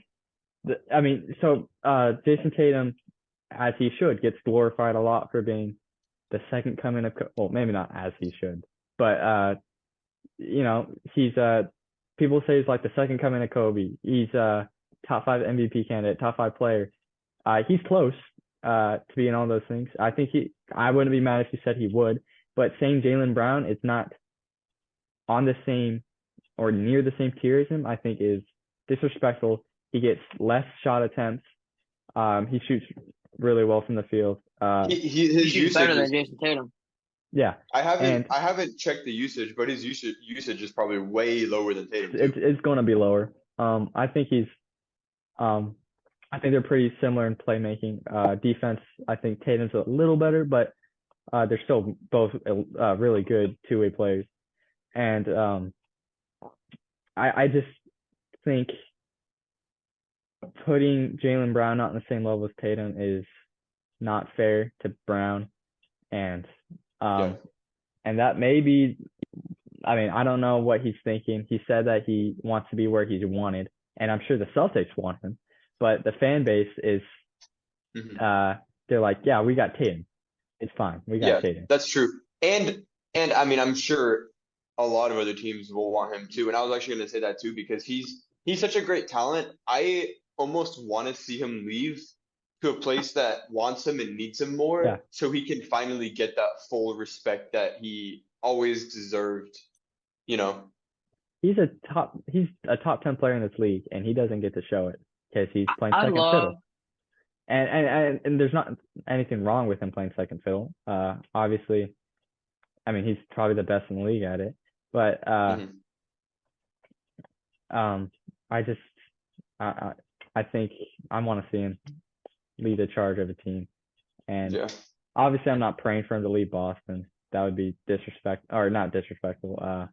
Jason Tatum, as he should, gets glorified a lot for being the second coming of. Well, maybe not as he should, but he's people say he's like the second coming of Kobe. He's a top 5 MVP candidate, top 5 player. He's close to being all those things. I think I wouldn't be mad if he said he would, but saying Jaylen Brown is not on the same or near the same tier as him, I think is disrespectful. He gets less shot attempts. He shoots really well from the field. He shoots better than Jason Tatum. Yeah, I haven't checked the usage, but his usage is probably way lower than Tatum. It's going to be lower. I think they're pretty similar in playmaking. Defense, I think Tatum's a little better, but they're still both really good 2-way players. And I just think putting Jaylen Brown not on the same level as Tatum is not fair to Brown, and that may be, I mean, I don't know what he's thinking. He said that he wants to be where he's wanted, and I'm sure the Celtics want him, but the fan base is Mhm. they're like, yeah, we got Tatum. It's fine. We got Yeah, Tatum. that's true. And I mean, I'm sure a lot of other teams will want him too. And I was actually going to say that too because he's such a great talent. I almost want to see him leave to a place that wants him and needs him Yeah, more, so he can finally get that full respect that he always deserved. You know? he's a top 10 player in this league, and he doesn't get to show it because he's playing I second love fiddle. And there's not anything wrong with him playing second fiddle. Obviously, I mean he's probably the best in the league at it. But Mhm. I just I think I want to see him lead the charge of a team. And Yeah. obviously, I'm not praying for him to lead Boston. That would be disrespect or not disrespectful. I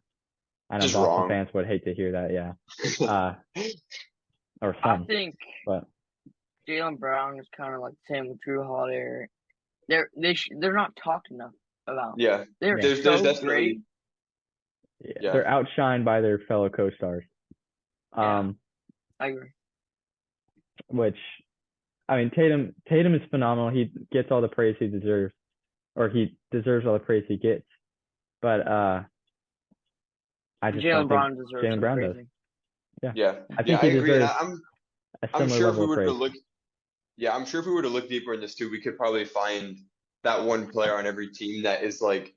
know Just Boston wrong. fans would hate to hear that. Yeah. Uh, or I some, think but Jaylen Brown is kind of like the same with Drew Holiday. They're not talked enough about. Yeah. They're yeah, There's so great. definitely yeah, yeah. they're outshined by their fellow co-stars. Yeah, Um, I agree. which I mean, Tatum is phenomenal. He gets all the praise he deserves, or he deserves all the praise he gets. But I just don't Jaylen think Brown deserves Jaylen some Brown does. praising. Yeah, Yeah. I Yeah, think I he agree. And deserves a I'm similar sure if level we of were to praise. look Yeah, I'm sure if we were to look deeper in this too, we could probably find that one player on every team that is like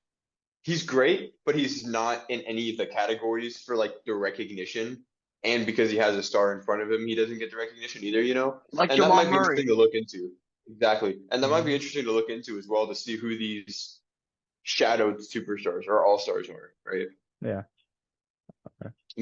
he's great, but he's not in any of the categories for like the recognition. And because he has a star in front of him, he doesn't get the recognition either, you know? Like And that Jamal might be Murray. interesting to look into. Exactly. And that might be Mhm. interesting to look into as well to see who these shadowed superstars or all-stars are, right? Yeah.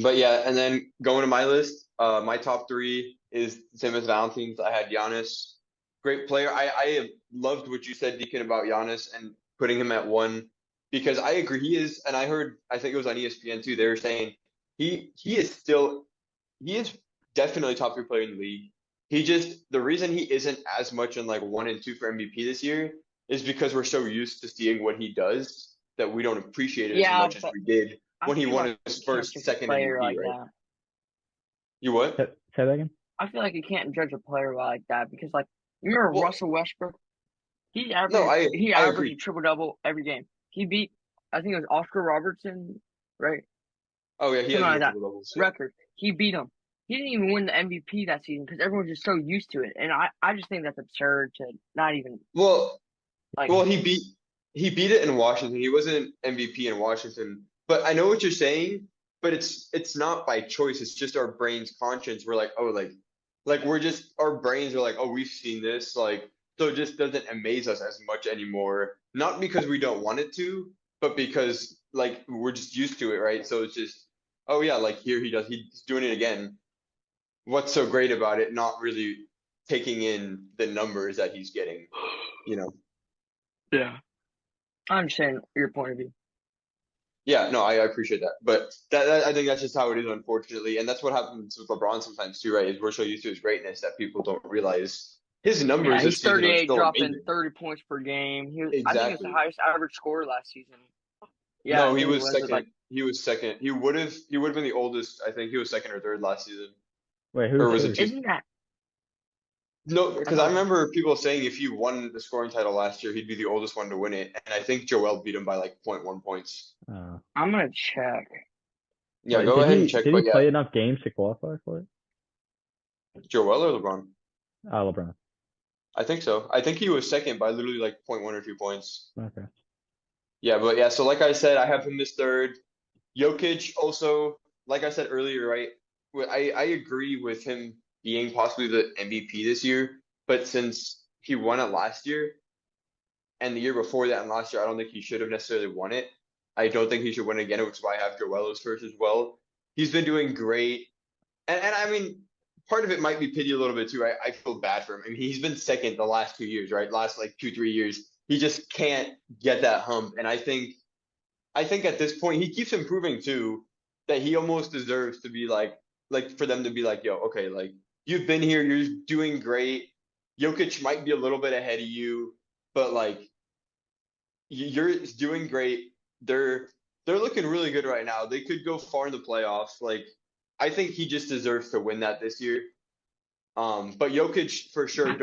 But yeah, and then going to my list, my top three is Timothy Valentine. I had Giannis, great player. I loved what you said, Deacon, about Giannis and putting him at one because I agree he is, and I think it was on ESPN too. They were saying he is still he is definitely top three player in the league. He just the reason he isn't as much in like one and two for MVP this year is because we're so used to seeing what he does that we don't appreciate it as Yeah, much as but we did I when he feel like won you his can't first, judge a second player MVP, like right? that. You what? Say that again. I feel like you can't judge a player like that because, like, you remember Well, Russell Westbrook? no, He I averaged a agree. triple double every game. He beat, I think it was Oscar Robertson, right? Oh yeah, he has Something like more that triple doubles. Yeah. record. He beat him. He didn't even win the MVP that season because everyone's just so used to it. And I just think that's absurd to not even Well, like. well, he beat it in Washington. He wasn't MVP in Washington, but I know what you're saying. But it's not by choice. It's just our brain's conscience. We're like, oh, like we're just our brains are like, oh, we've seen this. Like, so it just doesn't amaze us as much anymore. Not because we don't want it to, but because like we're just used to it, right? So it's just, oh yeah, like here he's doing it again. What's so great about it? Not really taking in the numbers that he's getting, you know. Yeah. I understand your point of view. Yeah, no, I appreciate that, but I think that's just how it is, unfortunately, and that's what happens with LeBron sometimes too, right? Is we're so used to his greatness that people don't realize his Yeah, numbers he's this season are 38, still dropping amazing. 30 points per game. I think he was the Exactly. highest average scorer last season. Yeah, No, I he think he was was with like second. He was second. He would have been the oldest. I think he was second or third last season, Wait, who's or was it first? two? isn't that No, I because I thought remember people saying if he won the scoring title last year, he'd be the oldest one to win it, and I think Joel beat him by like point 0.1 points. Uh, I'm gonna check. Yeah, wait, go ahead and check, did he but yeah, play enough games to qualify for it? Joel or LeBron? LeBron. I think so. I think he was second by literally like point 0.1 or 2 points. Okay. Yeah, but yeah, so like I said, I have him this third. Jokic also, like I said earlier, right? I agree with him being possibly the MVP this year, but since he won it last year and the year before that and last year, I don't think he should have necessarily won it. I don't think he should win again, which is why I have Joel as first as well. He's been doing great. And I mean, part of it might be pity a little bit too. I feel bad for him. I mean, he's been second the last 2 years, right? Last like 2, 3 years. He just can't get that hump. And I think at this point he keeps improving too, that he almost deserves to be like for them to be like, yo, okay, like you've been here, you're doing great. Jokic might be a little bit ahead of you, but like you're doing great. They're looking really good right now. They could go far in the playoffs. Like I think he just deserves to win that this year. But Jokic for sure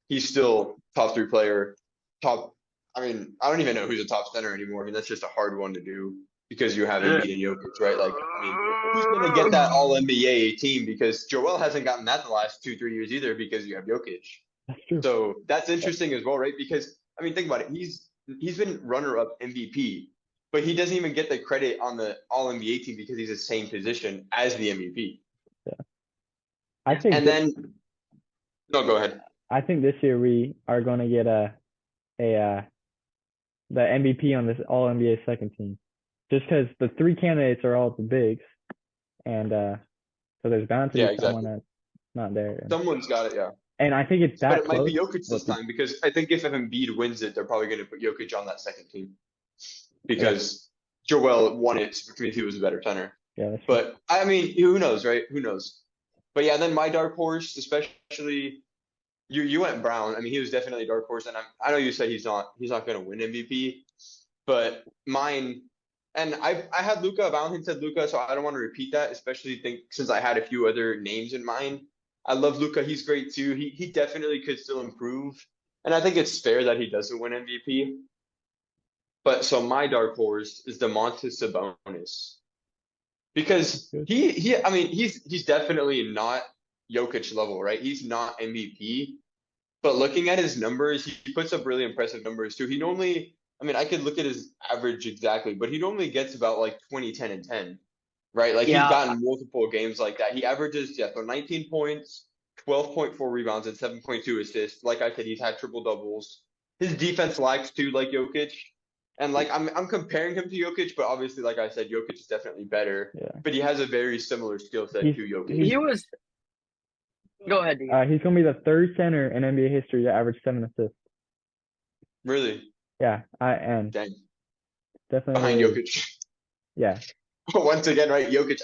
he's still top 3 player, top. I don't even know who's a top center anymore. I mean, that's just a hard one to do because you have Embiid and Jokic, right? Like, who's gonna get that All NBA team? Because Joel hasn't gotten that the last 2, 3 years either because you have Jokic. That's true. So that's interesting as well, right? Because think about it. He's been runner-up MVP, but he doesn't even get the credit on the All NBA team because he's the same position as the MVP. I think And then, no, go ahead. I think this year we are going to get the MVP on this All NBA second team, just because the 3 candidates are all the bigs, and so there's bound to be someone that's not there. Someone's got it, yeah. And I think it's that But it close. might be Jokic this time because I think if Embiid wins it, they're probably going to put Jokic on that second team because Joel won it because he was a better center. Yeah, that's but who knows, right? Who knows? But yeah, then my dark horse, especially you went Brown. I mean, he was definitely a dark horse, and I know you said he's not going to win MVP, but mine. And I had Luka. Valentine said Luka, so I don't want to repeat that, especially since I had a few other names in mind. I love Luka. He's great too. He definitely could still improve, and I think it's fair that he doesn't win MVP. But so my dark horse is Domantas Sabonis because he's definitely not Jokic level, right? He's not MVP, but looking at his numbers, he puts up really impressive numbers too. He normally, I could look at his average exactly, but he normally gets about like 20, 10, and 10, right? Like he's gotten multiple games like that. He averages, so 19 points, 12.4 rebounds, and 7.2 assists. Like I said, he's had triple doubles. His defense lacks too, like Jokic. And like I'm comparing him to Jokic, but obviously, like I said, Jokic is definitely better. Yeah. But he has a very similar skill set to Jokic. He was. Go ahead. He's gonna be the 3rd center in NBA history to average 7 assists. Really? Yeah, and dang, definitely behind Jokic. Yeah. But once again, right, Jokic.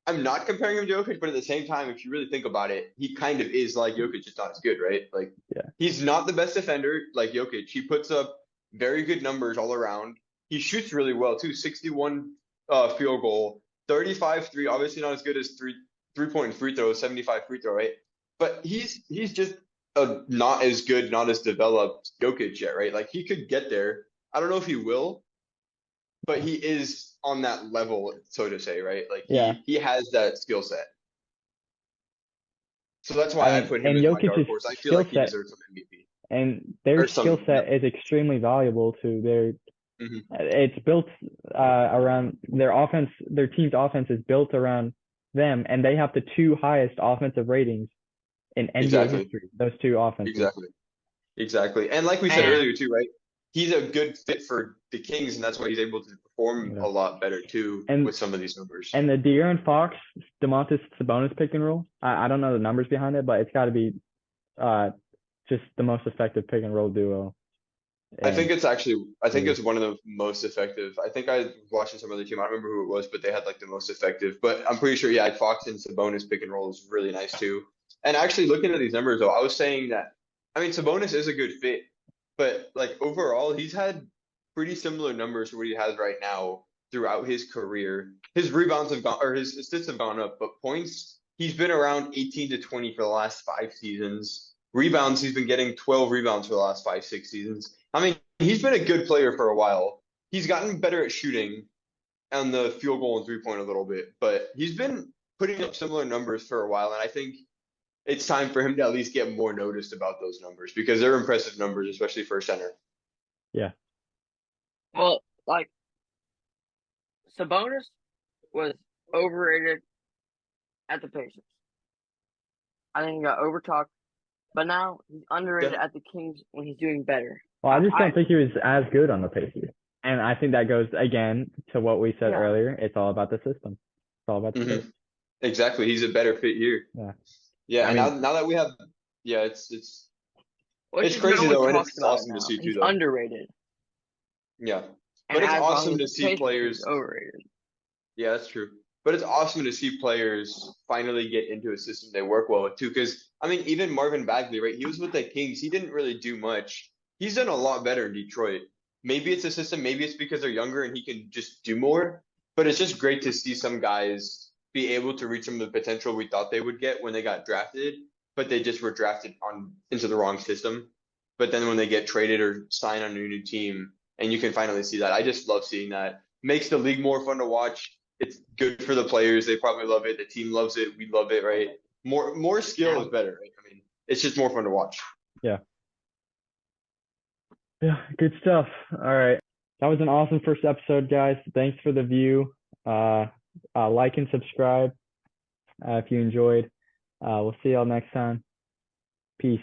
I'm not comparing him to Jokic, but at the same time, if you really think about it, he kind of is like Jokic, just not as good, right? Like, he's not the best defender like Jokic. He puts up very good numbers all around. He shoots really well too. 61 field goal, 35 3. Obviously not as good as 3-point free throw, 75 free throw, right? But he's just not as good, not as developed Jokic yet, right? Like he could get there. I don't know if he will, but he is on that level, so to say, right? Like he has that skill set. So that's why I put him as my dark horse. I feel like he deserves some MVP. And their skill set is extremely valuable to their. It's built around their offense. Their team's offense is built around them, and they have the 2 highest offensive ratings in NBA history. Those 2 offenses. Exactly. And like we said earlier too, right? He's a good fit for the Kings, and that's why he's able to perform a lot better too with some of these numbers. And the De'Aaron Fox, Domantas Sabonis pick and roll. I don't know the numbers behind it, but it's got to be just the most effective pick and roll duo. And I think it's one of the most effective. I think I was watching some other team. I don't remember who it was, but they had like the most effective. But I'm pretty sure, Fox and Sabonis pick and roll is really nice too. And actually, looking at these numbers though, I was saying that Sabonis is a good fit, but like overall, he's had pretty similar numbers to what he has right now throughout his career. His rebounds have gone, or his assists have gone up, but points, he's been around 18 to 20 for the last 5 seasons. Rebounds, he's been getting 12 rebounds for the last 5, 6 seasons. He's been a good player for a while. He's gotten better at shooting on the field goal and 3-point a little bit, but he's been putting up similar numbers for a while, and I think it's time for him to at least get more noticed about those numbers because they're impressive numbers, especially for a center. Yeah. Well, like, Sabonis was overrated at the Pacers. I think he got overtalked, but now he's underrated at the Kings when he's doing better. Well, I just don't think he was as good on the Pacers. And I think that goes, again, to what we said earlier. It's all about the system. It's all about the system. Exactly. He's a better fit here. Yeah. Now that we have, it's crazy though, and it's awesome to see too. He's underrated. Yeah, but it's awesome to see players overrated. Yeah, that's true. But it's awesome to see players finally get into a system they work well with too. Because even Marvin Bagley, right? He was with the Kings. He didn't really do much. He's done a lot better in Detroit. Maybe it's a system. Maybe it's because they're younger and he can just do more. But it's just great to see some guys be able to reach some of the potential we thought they would get when they got drafted, but they just were drafted into the wrong system. But then when they get traded or sign on a new team, and you can finally see that, I just love seeing that. Makes the league more fun to watch. It's good for the players. They probably love it. The team loves it. We love it, right? More skill is better, right? I mean, it's just more fun to watch. Yeah. Yeah, good stuff. All right. That was an awesome first episode, guys. Thanks for the view. Like and subscribe if you enjoyed. We'll see y'all next time. Peace.